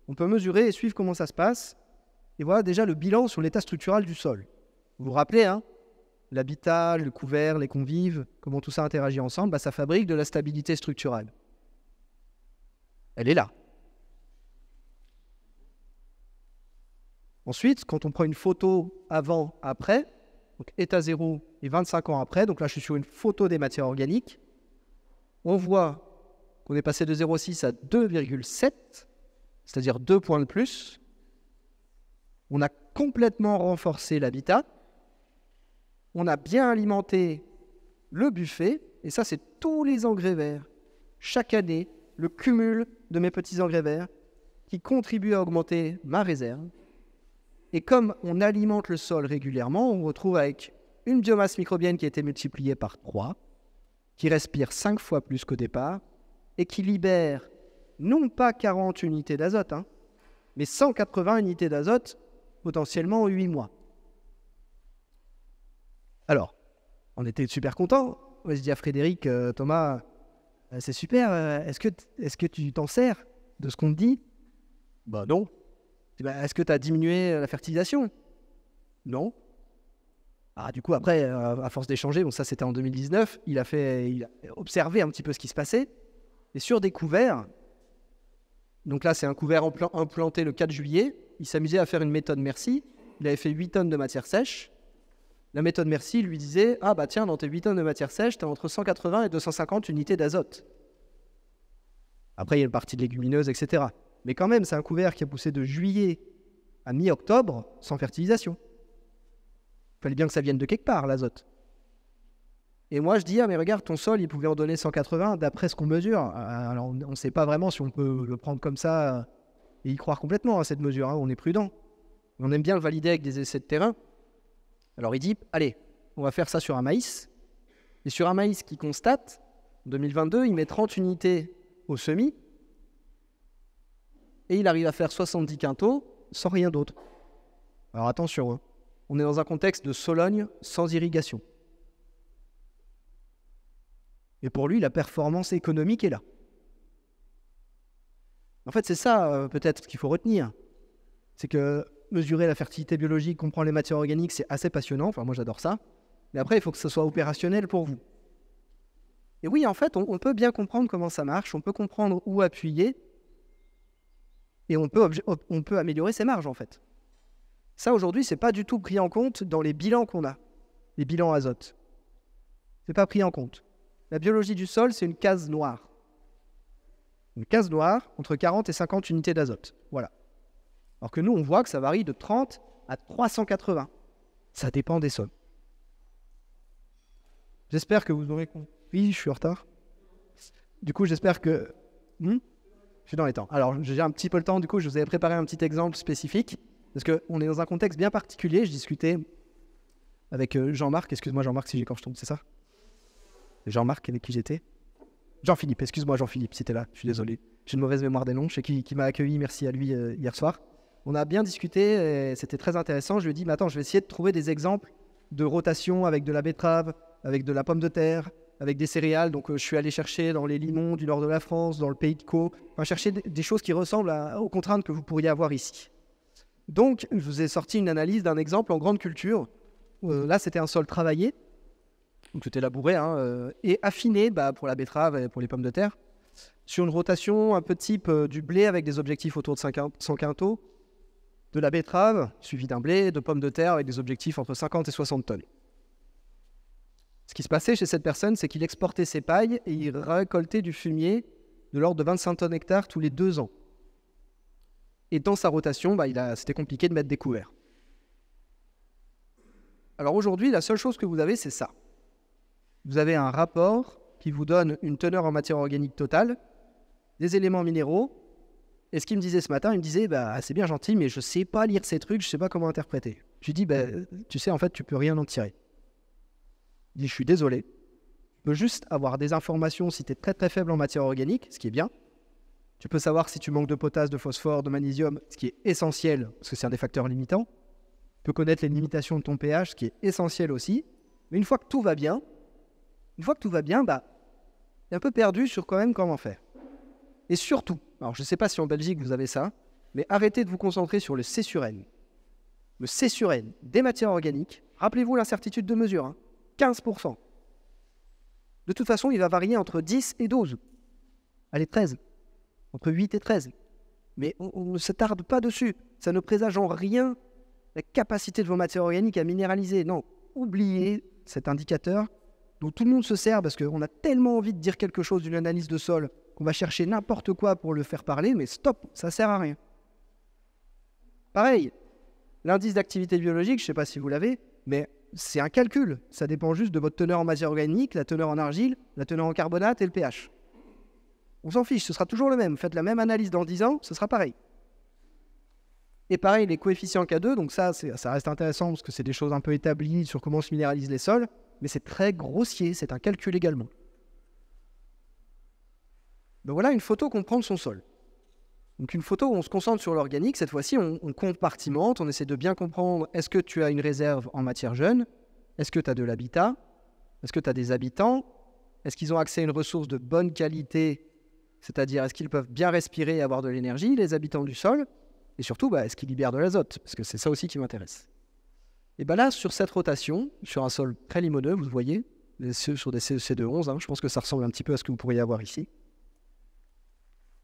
on peut mesurer et suivre comment ça se passe, et voilà déjà le bilan sur l'état structural du sol. Vous vous rappelez, l'habitat, le couvert, les convives, comment tout ça interagit ensemble, ça fabrique de la stabilité structurelle. Elle est là. Ensuite, quand on prend une photo avant, après, donc état 0 et 25 ans après, donc là je suis sur une photo des matières organiques, on voit qu'on est passé de 0,6 à 2,7, c'est-à-dire 2 points de plus. On a complètement renforcé l'habitat, on a bien alimenté le buffet, et ça c'est tous les engrais verts. Chaque année, le cumul de mes petits engrais verts qui contribuent à augmenter ma réserve. Et comme on alimente le sol régulièrement, on retrouve avec une biomasse microbienne qui a été multipliée par 3, qui respire 5 fois plus qu'au départ, et qui libère non pas 40 unités d'azote, hein, mais 180 unités d'azote potentiellement en 8 mois. Alors, on était super contents. Moi, je dis à Frédéric, Thomas, c'est super, est-ce que tu t'en sers de ce qu'on te dit? Bah non. Est-ce que tu as diminué la fertilisation? Non. Ah, du coup, après, à force d'échanger, bon, ça c'était en 2019, il a observé un petit peu ce qui se passait. Et sur des couverts, donc là c'est un couvert implanté le 4 juillet, il s'amusait à faire une méthode Merci. Il avait fait 8 tonnes de matière sèche. La méthode Merci lui disait « Ah bah tiens, dans tes 8 tonnes de matière sèche, tu as entre 180 et 250 unités d'azote. » Après, il y a une partie de légumineuses, etc. Mais quand même, c'est un couvert qui a poussé de juillet à mi-octobre sans fertilisation. Il fallait bien que ça vienne de quelque part, l'azote. Et moi, je dis « Ah mais regarde, ton sol, il pouvait en donner 180 d'après ce qu'on mesure. » Alors, on ne sait pas vraiment si on peut le prendre comme ça et y croire complètement à cette mesure. Hein. On est prudent. On aime bien le valider avec des essais de terrain. Alors il dit, allez, on va faire ça sur un maïs. Et sur un maïs qui constate, en 2022, il met 30 unités au semis. Et il arrive à faire 70 quintaux sans rien d'autre. Alors attention, hein, on est dans un contexte de Sologne sans irrigation. Et pour lui, la performance économique est là. En fait, c'est ça peut-être ce qu'il faut retenir. C'est que mesurer la fertilité biologique, comprendre les matières organiques, c'est assez passionnant. Enfin, moi, j'adore ça. Mais après, il faut que ce soit opérationnel pour vous. Et oui, en fait, on peut bien comprendre comment ça marche, on peut comprendre où appuyer, et on peut améliorer ses marges, en fait. Ça, aujourd'hui, c'est pas du tout pris en compte dans les bilans qu'on a, les bilans azote. C'est pas pris en compte. La biologie du sol, c'est une case noire. Une case noire entre 40 et 50 unités d'azote. Voilà. Alors que nous, on voit que ça varie de 30 à 380. Ça dépend des sols. J'espère que vous aurez compris. Oui, je suis en retard. Du coup, j'espère que... Je suis dans les temps. Alors, j'ai un petit peu le temps. Du coup, je vous ai préparé un petit exemple spécifique. Parce qu'on est dans un contexte bien particulier. Je discutais avec Jean-Marc. Excuse-moi, Jean-Marc, si j'écorche ton nom, c'est ça? Jean-Marc, avec qui j'étais? Jean-Philippe, excuse-moi, Jean-Philippe, si t'es là. Je suis désolé. J'ai une mauvaise mémoire des noms. Je sais qui m'a accueilli. Merci à lui hier soir. On a bien discuté et c'était très intéressant. Je lui ai dit, mais attends, je vais essayer de trouver des exemples de rotation avec de la betterave, avec de la pomme de terre, avec des céréales. Donc, je suis allé chercher dans les limons du nord de la France, dans le Pays de Caux, enfin, chercher des choses qui ressemblent aux contraintes que vous pourriez avoir ici. Donc, je vous ai sorti une analyse d'un exemple en grande culture. Là, c'était un sol travaillé, donc c'était labouré, et affiné pour la betterave et pour les pommes de terre, sur une rotation un peu type du blé avec des objectifs autour de 100 quintaux, de la betterave, suivi d'un blé, de pommes de terre avec des objectifs entre 50 et 60 tonnes. Ce qui se passait chez cette personne, c'est qu'il exportait ses pailles et il récoltait du fumier de l'ordre de 25 tonnes hectares tous les 2 ans. Et dans sa rotation, c'était compliqué de mettre des couverts. Alors aujourd'hui, la seule chose que vous avez, c'est ça. Vous avez un rapport qui vous donne une teneur en matière organique totale, des éléments minéraux. Et ce qu'il me disait ce matin, il me disait, c'est bien gentil, mais je ne sais pas lire ces trucs, je ne sais pas comment interpréter. Je lui dis, tu sais, en fait, tu ne peux rien en tirer. Il dit, je suis désolé. Tu peux juste avoir des informations si tu es très très faible en matière organique, ce qui est bien. Tu peux savoir si tu manques de potasse, de phosphore, de magnésium, ce qui est essentiel, parce que c'est un des facteurs limitants. Tu peux connaître les limitations de ton pH, ce qui est essentiel aussi. Mais une fois que tout va bien, tu es un peu perdu sur quand même comment faire. Et surtout, alors je ne sais pas si en Belgique vous avez ça, mais arrêtez de vous concentrer sur le C sur N. Le C sur N des matières organiques, rappelez-vous l'incertitude de mesure, 15%. De toute façon, il va varier entre 10 et 12. Allez, 13. Entre 8 et 13. Mais on ne se tarde pas dessus. Ça ne présage en rien la capacité de vos matières organiques à minéraliser. Non, oubliez cet indicateur dont tout le monde se sert parce qu'on a tellement envie de dire quelque chose d'une analyse de sol qu'on va chercher n'importe quoi pour le faire parler, mais stop, ça ne sert à rien. Pareil, l'indice d'activité biologique, je ne sais pas si vous l'avez, mais c'est un calcul. Ça dépend juste de votre teneur en matière organique, la teneur en argile, la teneur en carbonate et le pH. On s'en fiche, ce sera toujours le même. Faites la même analyse dans 10 ans, ce sera pareil. Et pareil, les coefficients K2, donc ça reste intéressant parce que c'est des choses un peu établies sur comment se minéralisent les sols, mais c'est très grossier, c'est un calcul également. Ben voilà une photo qu'on prend de son sol. Donc une photo où on se concentre sur l'organique, cette fois-ci on compartimente, on essaie de bien comprendre, est-ce que tu as une réserve en matière jeune? Est-ce que tu as de l'habitat? Est-ce que tu as des habitants? Est-ce qu'ils ont accès à une ressource de bonne qualité? C'est-à-dire, est-ce qu'ils peuvent bien respirer et avoir de l'énergie, les habitants du sol? Et surtout, est-ce qu'ils libèrent de l'azote? Parce que c'est ça aussi qui m'intéresse. Et bien là, sur cette rotation, sur un sol très limoneux, vous voyez, sur des CEC de 11, je pense que ça ressemble un petit peu à ce que vous pourriez avoir ici.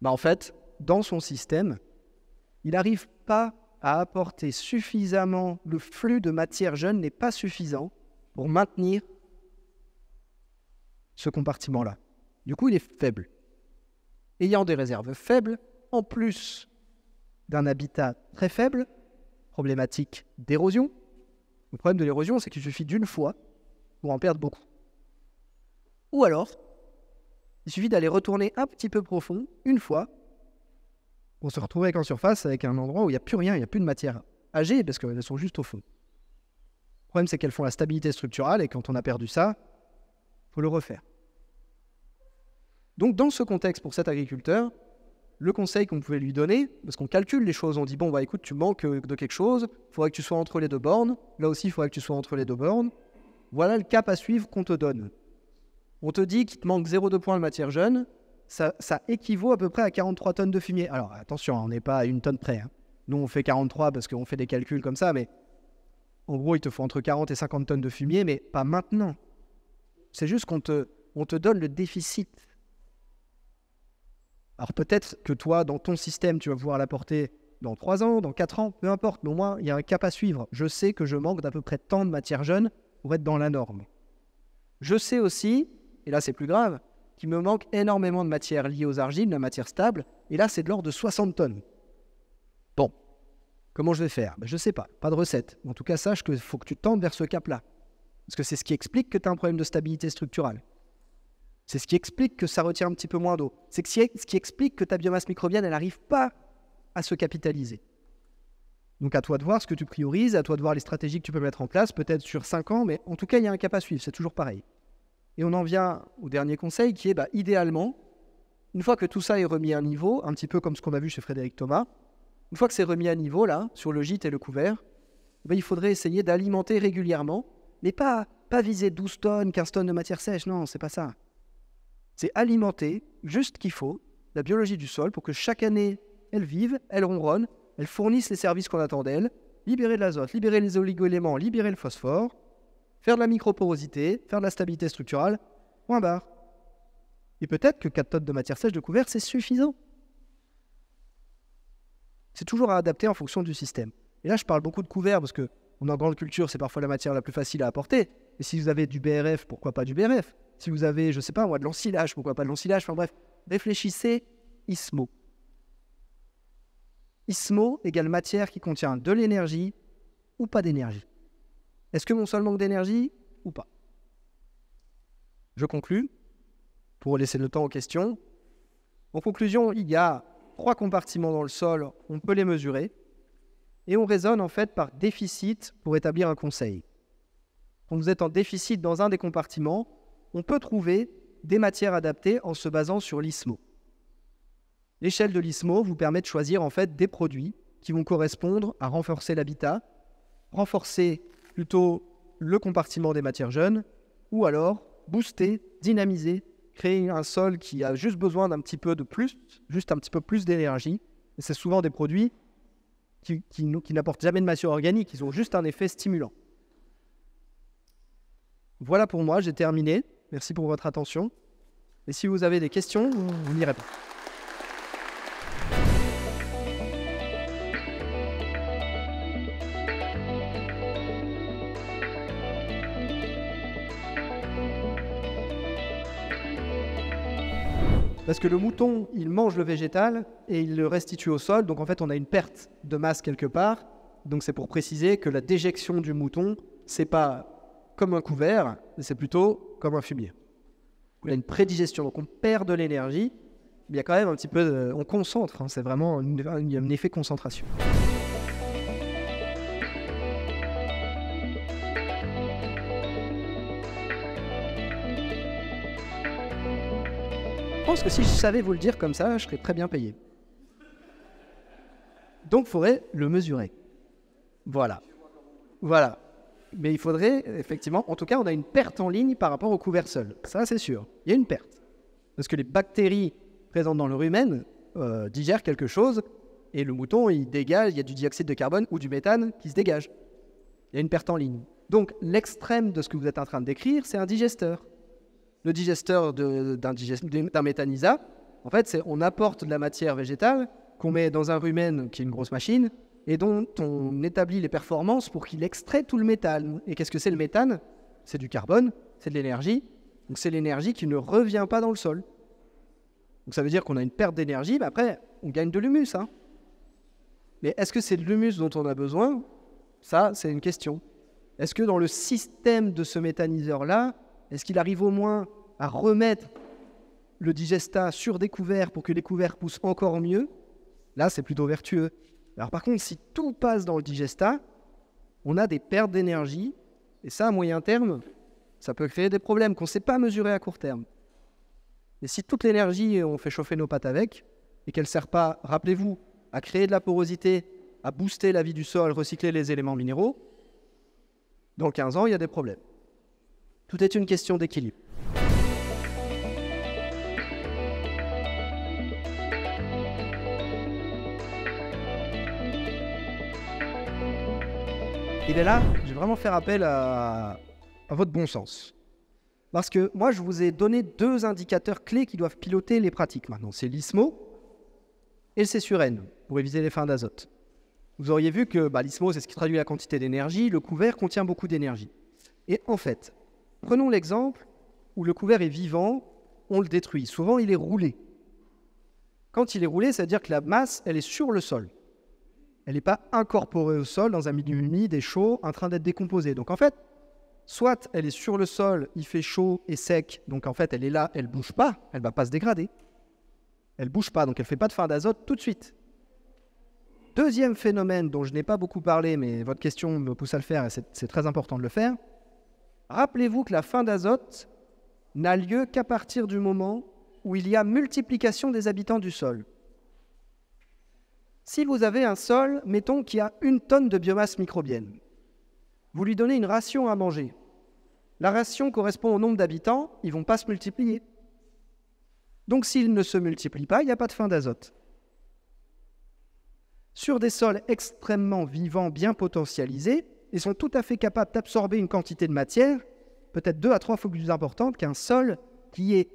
En fait, dans son système, il n'arrive pas à apporter suffisamment, le flux de matière jeune n'est pas suffisant pour maintenir ce compartiment-là. Du coup, il est faible. Ayant des réserves faibles, en plus d'un habitat très faible, problématique d'érosion. Le problème de l'érosion, c'est qu'il suffit d'une fois pour en perdre beaucoup. Ou alors, il suffit d'aller retourner un petit peu profond, une fois, pour se retrouver en surface avec un endroit où il n'y a plus rien, il n'y a plus de matière âgée, parce qu'elles sont juste au fond. Le problème, c'est qu'elles font la stabilité structurale, et quand on a perdu ça, il faut le refaire. Donc, dans ce contexte, pour cet agriculteur, le conseil qu'on pouvait lui donner, parce qu'on calcule les choses, on dit, bon, écoute, tu manques de quelque chose, il faudrait que tu sois entre les deux bornes, là aussi, il faudrait que tu sois entre les deux bornes. Voilà le cap à suivre qu'on te donne. On te dit qu'il te manque 0,2 points de matière jeune, ça équivaut à peu près à 43 tonnes de fumier. Alors, attention, on n'est pas à 1 tonne près. Nous, on fait 43 parce qu'on fait des calculs comme ça, mais en gros, il te faut entre 40 et 50 tonnes de fumier, mais pas maintenant. C'est juste qu'on te donne le déficit. Alors peut-être que toi, dans ton système, tu vas pouvoir l'apporter dans 3 ans, dans 4 ans, peu importe, mais au moins, il y a un cap à suivre. Je sais que je manque d'à peu près tant de matière jeune pour être dans la norme. Je sais aussi, et là c'est plus grave, qu'il me manque énormément de matière liée aux argiles, de la matière stable, et là c'est de l'ordre de 60 tonnes. Bon, comment je vais faire? Je ne sais pas de recette. En tout cas, sache qu'il faut que tu tentes vers ce cap-là. Parce que c'est ce qui explique que tu as un problème de stabilité structurale. C'est ce qui explique que ça retient un petit peu moins d'eau. C'est ce qui explique que ta biomasse microbienne, elle n'arrive pas à se capitaliser. Donc à toi de voir ce que tu priorises, à toi de voir les stratégies que tu peux mettre en place, peut-être sur 5 ans, mais en tout cas, il y a un cap à suivre, c'est toujours pareil. Et on en vient au dernier conseil qui est, idéalement, une fois que tout ça est remis à niveau, un petit peu comme ce qu'on a vu chez Frédéric Thomas, une fois que c'est remis à niveau, là, sur le gîte et le couvert, il faudrait essayer d'alimenter régulièrement, mais pas viser 12 tonnes, 15 tonnes de matière sèche, non, c'est pas ça. C'est alimenter, juste qu'il faut, la biologie du sol pour que chaque année, elle vive, elle ronronne, elle fournisse les services qu'on attend d'elle, libérer de l'azote, libérer les oligo-éléments, libérer le phosphore, faire de la microporosité, faire de la stabilité structurale, point barre. Et peut-être que 4 tonnes de matière sèche de couvert, c'est suffisant. C'est toujours à adapter en fonction du système. Et là, je parle beaucoup de couvert parce que on est en grande culture, c'est parfois la matière la plus facile à apporter. Et si vous avez du BRF, pourquoi pas du BRF? Si vous avez, je sais pas moi, de l'ensilage, pourquoi pas de l'ensilage? Enfin bref, réfléchissez ISMO. ISMO égale matière qui contient de l'énergie ou pas d'énergie. Est-ce que mon sol manque d'énergie ou pas? Je conclus pour laisser le temps aux questions. En conclusion, il y a 3 compartiments dans le sol, on peut les mesurer. Et on raisonne en fait par déficit pour établir un conseil. Quand vous êtes en déficit dans un des compartiments, on peut trouver des matières adaptées en se basant sur l'ISMO. L'échelle de l'ISMO vous permet de choisir en fait des produits qui vont correspondre à renforcer l'habitat, renforcer plutôt le compartiment des matières jeunes, ou alors booster, dynamiser, créer un sol qui a juste besoin d'un petit peu de plus, juste un petit peu plus d'énergie. Et c'est souvent des produits qui n'apportent jamais de matière organique, ils ont juste un effet stimulant. Voilà pour moi, j'ai terminé. Merci pour votre attention. Et si vous avez des questions, on y répond. Parce que le mouton, il mange le végétal et il le restitue au sol. Donc en fait, on a une perte de masse quelque part. Donc c'est pour préciser que la déjection du mouton, c'est pas comme un couvert, mais c'est plutôt comme un fumier. Il y a une prédigestion, donc on perd de l'énergie, mais il y a quand même un petit peu on concentre, c'est vraiment un effet concentration. pense que si je savais vous le dire comme ça, je serais très bien payé. Donc, il faudrait le mesurer. Voilà. Voilà. Mais il faudrait, effectivement, en tout cas, on a une perte en ligne par rapport au couvert seul. Ça, c'est sûr. Il y a une perte. Parce que les bactéries présentes dans le rumen digèrent quelque chose et le mouton, il dégage, il y a du dioxyde de carbone ou du méthane qui se dégage. Il y a une perte en ligne. Donc, l'extrême de ce que vous êtes en train de décrire, c'est un digesteur. Le digesteur d'un méthanisa, en fait, c'est on apporte de la matière végétale qu'on met dans un rumen qui est une grosse machine et dont on établit les performances pour qu'il extrait tout le méthane. Et qu'est-ce que c'est le méthane? C'est du carbone, c'est de l'énergie. Donc c'est l'énergie qui ne revient pas dans le sol. Donc ça veut dire qu'on a une perte d'énergie, mais après, on gagne de l'humus. Hein. Mais est-ce que c'est de l'humus dont on a besoin? Ça, c'est une question. Est-ce que dans le système de ce méthaniseur-là, est-ce qu'il arrive au moins à remettre le digestat sur des couverts pour que les couverts poussent encore mieux? Là, c'est plutôt vertueux. Alors par contre, si tout passe dans le digestat, on a des pertes d'énergie, et ça, à moyen terme, ça peut créer des problèmes qu'on ne sait pas mesurer à court terme. Et si toute l'énergie, on fait chauffer nos pâtes avec, et qu'elle ne sert pas, rappelez-vous, à créer de la porosité, à booster la vie du sol, recycler les éléments minéraux, dans 15 ans, il y a des problèmes. Tout est une question d'équilibre. Et bien là, je vais vraiment faire appel à votre bon sens. Parce que moi, je vous ai donné 2 indicateurs clés qui doivent piloter les pratiques maintenant. C'est l'ISMO et le C/N pour éviter les fins d'azote. Vous auriez vu que l'ISMO, c'est ce qui traduit la quantité d'énergie. Le couvert contient beaucoup d'énergie. Et en fait, prenons l'exemple où le couvert est vivant, on le détruit. Souvent, il est roulé. Quand il est roulé, ça veut dire que la masse, elle est sur le sol. Elle n'est pas incorporée au sol dans un milieu humide et chaud en train d'être décomposée. Donc en fait, soit elle est sur le sol, il fait chaud et sec, donc en fait elle est là, elle ne bouge pas, elle ne va pas se dégrader. Elle ne bouge pas, donc elle ne fait pas de fin d'azote tout de suite. Deuxième phénomène dont je n'ai pas beaucoup parlé, mais votre question me pousse à le faire et c'est très important de le faire. Rappelez-vous que la fin d'azote n'a lieu qu'à partir du moment où il y a multiplication des habitants du sol. Si vous avez un sol, mettons, qui a 1 tonne de biomasse microbienne, vous lui donnez une ration à manger. La ration correspond au nombre d'habitants, ils ne vont pas se multiplier. Donc s'ils ne se multiplient pas, il n'y a pas de fin d'azote. Sur des sols extrêmement vivants, bien potentialisés, ils sont tout à fait capables d'absorber une quantité de matière, peut-être 2 à 3 fois plus importante qu'un sol qui est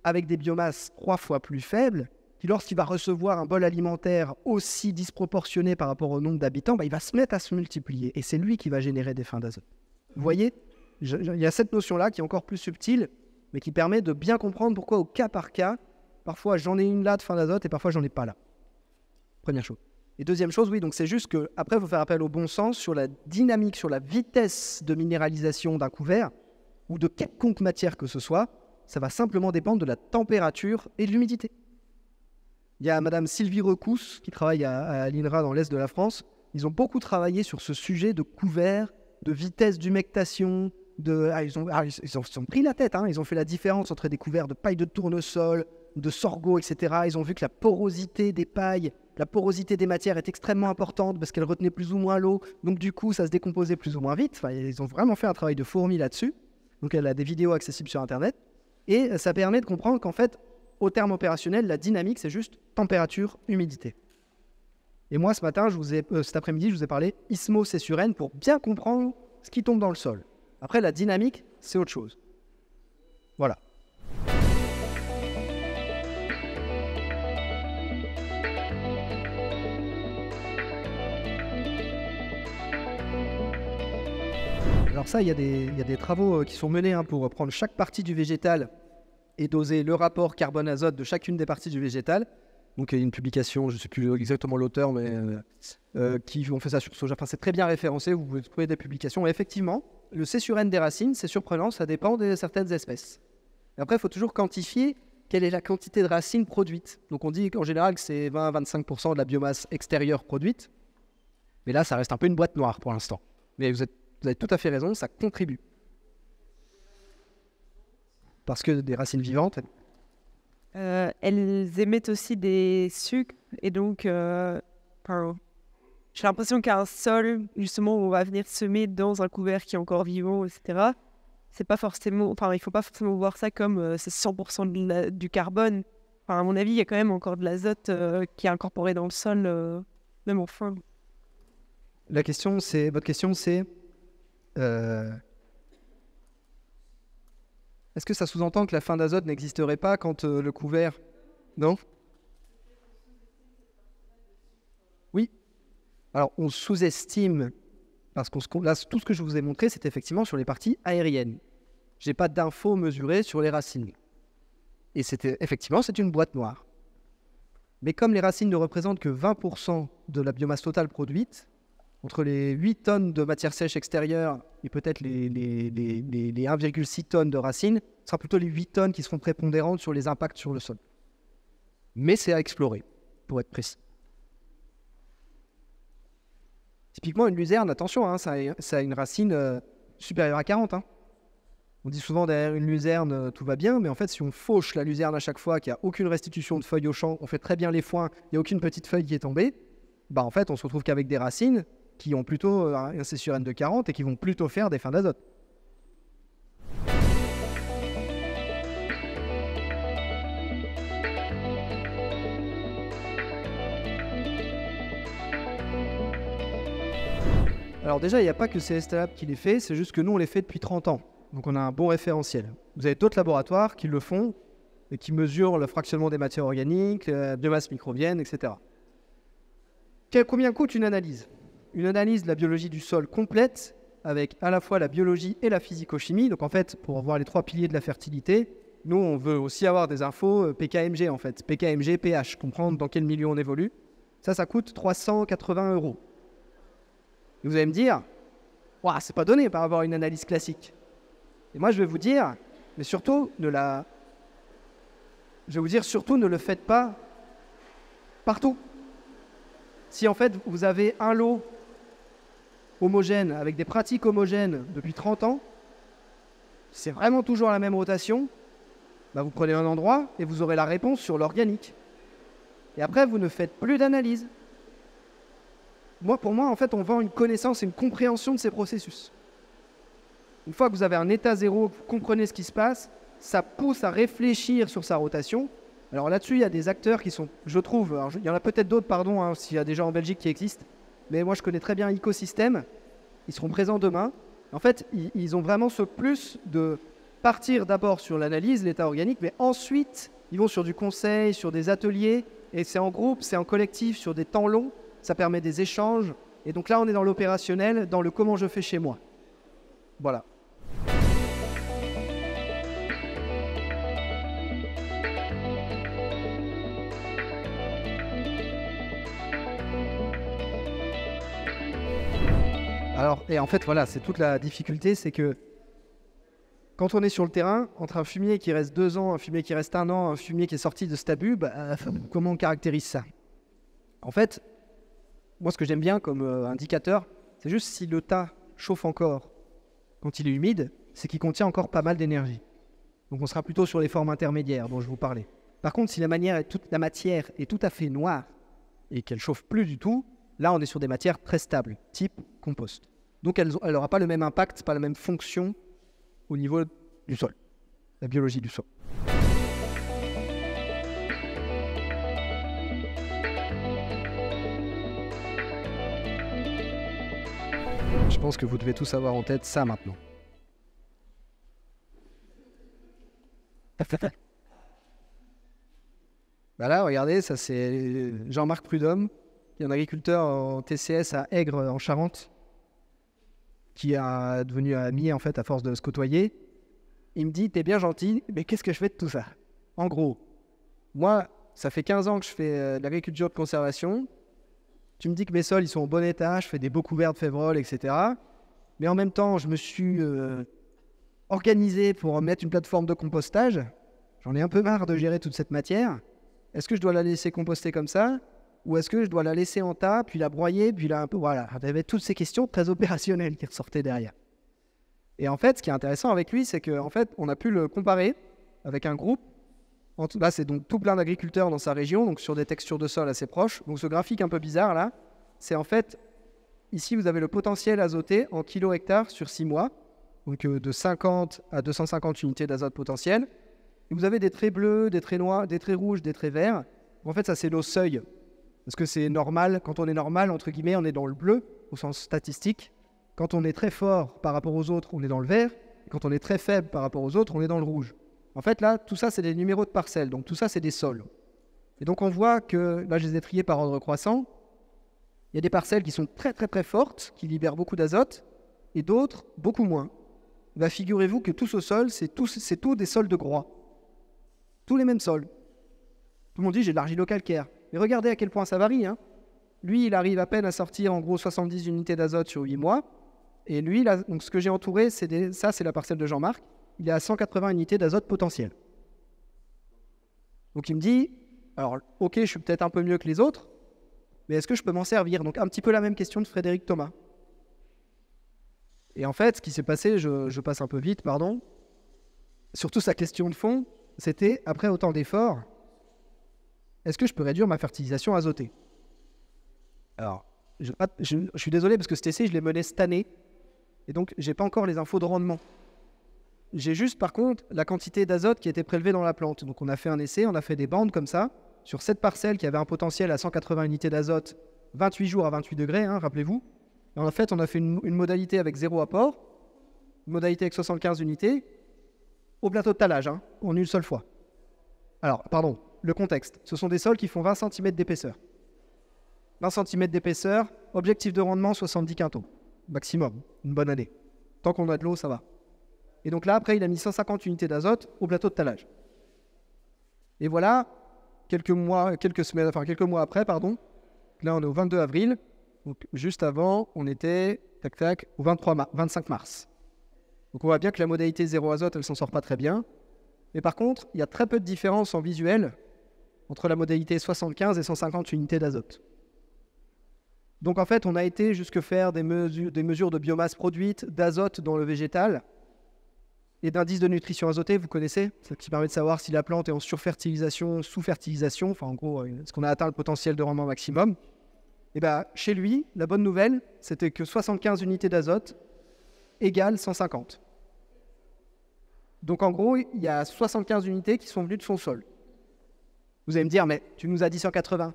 avec des biomasses 3 fois plus faibles, qui lorsqu'il va recevoir un bol alimentaire aussi disproportionné par rapport au nombre d'habitants, il va se mettre à se multiplier. Et c'est lui qui va générer des fins d'azote. Vous voyez, il y a cette notion-là qui est encore plus subtile, mais qui permet de bien comprendre pourquoi au cas par cas, parfois j'en ai une là de fin d'azote et parfois j'en ai pas là. Première chose. Et deuxième chose, oui, donc c'est juste qu'après, il faut faire appel au bon sens sur la dynamique, sur la vitesse de minéralisation d'un couvert ou de quelconque matière que ce soit. Ça va simplement dépendre de la température et de l'humidité. Il y a Madame Sylvie Recousse qui travaille à l'INRA dans l'Est de la France. Ils ont beaucoup travaillé sur ce sujet de couvert, de vitesse d'humectation. Ils ont pris la tête, hein. Ils ont fait la différence entre des couverts de paille de tournesol, de sorgho, etc. Ils ont vu que la porosité des pailles, la porosité des matières est extrêmement importante parce qu'elle retenait plus ou moins l'eau. Donc du coup, ça se décomposait plus ou moins vite. Enfin, ils ont vraiment fait un travail de fourmi là-dessus. Donc elle a des vidéos accessibles sur Internet. Et ça permet de comprendre qu'en fait, au terme opérationnel, la dynamique, c'est juste température, humidité. Et moi, cet après-midi, je vous ai parlé ISMO C/N pour bien comprendre ce qui tombe dans le sol. Après, la dynamique, c'est autre chose. Voilà. Alors ça, il y a des travaux qui sont menés pour prendre chaque partie du végétal et doser le rapport carbone-azote de chacune des parties du végétal. Donc il y a une publication, je ne sais plus exactement l'auteur, mais qui ont fait ça sur soja. Enfin, c'est très bien référencé, vous pouvez trouver des publications. Et effectivement, le C/N des racines, c'est surprenant, ça dépend de certaines espèces. Et après, il faut toujours quantifier quelle est la quantité de racines produites. Donc on dit qu'en général que c'est 20-25% de la biomasse extérieure produite. Mais là, ça reste un peu une boîte noire pour l'instant. Mais vous avez tout à fait raison, ça contribue. Parce que des racines vivantes, elles émettent aussi des sucres. Et donc, j'ai l'impression qu'un sol, justement, où on va venir semer dans un couvert qui est encore vivant, etc., c'est pas forcément, il ne faut pas forcément voir ça comme c'est 100% du carbone. À mon avis, il y a quand même encore de l'azote qui est incorporé dans le sol, même en fin. Votre question, c'est est-ce que ça sous-entend que la fin d'azote n'existerait pas quand le couvert... Non? Oui. Alors, on sous-estime, parce que là, tout ce que je vous ai montré, c'est effectivement sur les parties aériennes. Je n'ai pas d'infos mesurées sur les racines. Et effectivement, c'est une boîte noire. Mais comme les racines ne représentent que 20% de la biomasse totale produite, entre les 8 tonnes de matière sèche extérieure et peut-être les 1,6 tonnes de racines, ce sera plutôt les 8 tonnes qui seront prépondérantes sur les impacts sur le sol. Mais c'est à explorer, pour être précis. Typiquement, une luzerne, attention, hein, ça a une racine supérieure à 40. Hein. On dit souvent derrière une luzerne, tout va bien, mais en fait, si on fauche la luzerne à chaque fois, qu'il n'y a aucune restitution de feuilles au champ, on fait très bien les foins, il n'y a aucune petite feuille qui est tombée, en fait, on se retrouve qu'avec des racines qui ont plutôt un C sur N de 40 et qui vont plutôt faire des fins d'azote. Alors déjà, il n'y a pas que CST Lab qui les fait, c'est juste que nous, on les fait depuis 30 ans. Donc on a un bon référentiel. Vous avez d'autres laboratoires qui le font et qui mesurent le fractionnement des matières organiques, la biomasse microbienne, etc. Combien coûte une analyse? Une analyse de la biologie du sol complète, avec à la fois la biologie et la physico-chimie. Donc en fait, pour voir les 3 piliers de la fertilité, nous, on veut aussi avoir des infos PKMG en fait. PKMG, pH, comprendre dans quel milieu on évolue. Ça coûte 380 €. Et vous allez me dire, ouah, c'est pas donné par avoir une analyse classique. Et moi, je vais vous dire, mais surtout, ne le faites pas partout. Si en fait, vous avez un lot homogène, avec des pratiques homogènes depuis 30 ans, c'est vraiment toujours la même rotation, vous prenez un endroit et vous aurez la réponse sur l'organique. Et après, vous ne faites plus d'analyse. Pour moi, en fait, on vend une connaissance et une compréhension de ces processus. Une fois que vous avez un état zéro, que vous comprenez ce qui se passe, ça pousse à réfléchir sur sa rotation. Alors là-dessus, il y a des acteurs qui sont, je trouve, il y en a peut-être d'autres, s'il y a des gens en Belgique qui existent, mais moi je connais très bien Ecosystème, ils seront présents demain. En fait, ils ont vraiment ce plus de partir d'abord sur l'analyse, l'état organique, mais ensuite, ils vont sur du conseil, sur des ateliers, et c'est en groupe, c'est en collectif, sur des temps longs, ça permet des échanges, et donc là on est dans l'opérationnel, dans le comment je fais chez moi. Voilà. Alors, et en fait, voilà, c'est toute la difficulté, c'est que quand on est sur le terrain, entre un fumier qui reste 2 ans, un fumier qui reste 1 an, un fumier qui est sorti de Stabu, comment on caractérise ça? En fait, moi, ce que j'aime bien comme indicateur, c'est juste si le tas chauffe encore quand il est humide, c'est qu'il contient encore pas mal d'énergie. Donc, on sera plutôt sur les formes intermédiaires dont je vous parlais. Par contre, si la matière est tout à fait noire et qu'elle chauffe plus du tout, là, on est sur des matières très stables, type compost. Donc, elle n'aura pas le même impact, pas la même fonction au niveau du sol, la biologie du sol. Je pense que vous devez tous avoir en tête ça maintenant. Là, regardez, ça c'est Jean-Marc Prudhomme, qui est un agriculteur en TCS à Aigre, en Charente, qui est devenu ami en fait à force de se côtoyer. Il me dit, t'es bien gentil, mais qu'est-ce que je fais de tout ça? En gros, moi, ça fait 15 ans que je fais de l'agriculture de conservation. Tu me dis que mes sols ils sont en bon état, je fais des beaux couverts de févrole, etc. Mais en même temps, je me suis organisé pour mettre une plateforme de compostage. J'en ai un peu marre de gérer toute cette matière. Est-ce que je dois la laisser composter comme ça? Ou est-ce que je dois la laisser en tas, puis la broyer, puis là un peu... Voilà, il y avait toutes ces questions très opérationnelles qui ressortaient derrière. Et en fait, ce qui est intéressant avec lui, c'est qu'en fait, on a pu le comparer avec un groupe Là, c'est donc tout plein d'agriculteurs dans sa région, donc sur des textures de sol assez proches. Donc ce graphique un peu bizarre là, c'est en fait, ici vous avez le potentiel azoté en kilo-hectares sur 6 mois, donc de 50 à 250 unités d'azote potentiel. Et vous avez des traits bleus, des traits noirs, des traits rouges, des traits verts. En fait, ça c'est nos seuils, parce que c'est normal, quand on est normal, entre guillemets, on est dans le bleu, au sens statistique. Quand on est très fort par rapport aux autres, on est dans le vert. Et quand on est très faible par rapport aux autres, on est dans le rouge. En fait, là, tout ça, c'est des numéros de parcelles. Donc, tout ça, c'est des sols. Et donc, on voit que, là, je les ai triés par ordre croissant. Il y a des parcelles qui sont très, très, très fortes, qui libèrent beaucoup d'azote, et d'autres, beaucoup moins. Bah, figurez-vous que tout ce sol, c'est tout des sols de Groix. Tous les mêmes sols. Tout le monde dit, j'ai de l'argilo-calcaire. Mais regardez à quel point ça varie. Hein. Lui, il arrive à peine à sortir, en gros, 70 unités d'azote sur 8 mois. Et lui, là, donc, ce que j'ai entouré, ça, c'est la parcelle de Jean-Marc. Il est à 180 unités d'azote potentiel. Donc il me dit, alors ok, je suis peut-être un peu mieux que les autres, mais est-ce que je peux m'en servir? Donc un petit peu la même question de Frédéric Thomas. Et en fait, ce qui s'est passé, je passe un peu vite, pardon, surtout sa question de fond, c'était, après autant d'efforts, est-ce que je peux réduire ma fertilisation azotée? Alors, je suis désolé parce que cet essai, je l'ai mené cette année, et donc je n'ai pas encore les infos de rendement. J'ai juste, par contre, la quantité d'azote qui a été prélevée dans la plante. Donc, on a fait un essai, on a fait des bandes comme ça, sur cette parcelle qui avait un potentiel à 180 unités d'azote, 28 jours à 28 degrés, hein, rappelez-vous. Et en fait, on a fait une modalité avec 0 apport, une modalité avec 75 unités, au plateau de talage, hein, en une seule fois. Alors, pardon, le contexte. Ce sont des sols qui font 20 cm d'épaisseur. 20 cm d'épaisseur, objectif de rendement 70 quintaux, maximum, une bonne année. Tant qu'on a de l'eau, ça va. Et donc là, après, il a mis 150 unités d'azote au plateau de talage. Et voilà, quelques mois après, pardon. Là, on est au 22 avril. Donc, juste avant, on était, au 25 mars. Donc, on voit bien que la modalité zéro azote, elle s'en sort pas très bien. Mais par contre, il y a très peu de différence en visuel entre la modalité 75 et 150 unités d'azote. Donc, en fait, on a été jusque faire des mesures de biomasse produite, d'azote dans le végétal, et d'indice de nutrition azotée, vous connaissez, ce qui permet de savoir si la plante est en surfertilisation, sous-fertilisation, enfin en gros, est-ce qu'on a atteint le potentiel de rendement maximum. Et bien, chez lui, la bonne nouvelle, c'était que 75 unités d'azote égale 150. Donc en gros, il y a 75 unités qui sont venues de son sol. Vous allez me dire, mais tu nous as dit 180.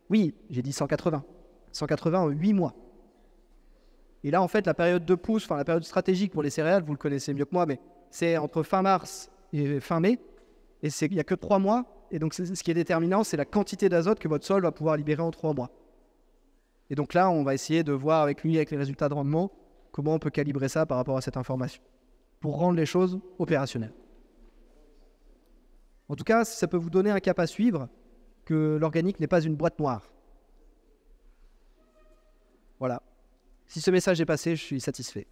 Oui, j'ai dit 180. 180 en 8 mois. Et là, en fait, la période de pousse, enfin la période stratégique pour les céréales, vous le connaissez mieux que moi, mais c'est entre fin mars et fin mai, et il n'y a que 3 mois, et donc ce qui est déterminant, c'est la quantité d'azote que votre sol va pouvoir libérer en 3 mois. Et donc là, on va essayer de voir avec lui, avec les résultats de rendement, comment on peut calibrer ça par rapport à cette information, pour rendre les choses opérationnelles. En tout cas, ça peut vous donner un cap à suivre, que l'organique n'est pas une boîte noire. Voilà. Si ce message est passé, je suis satisfait.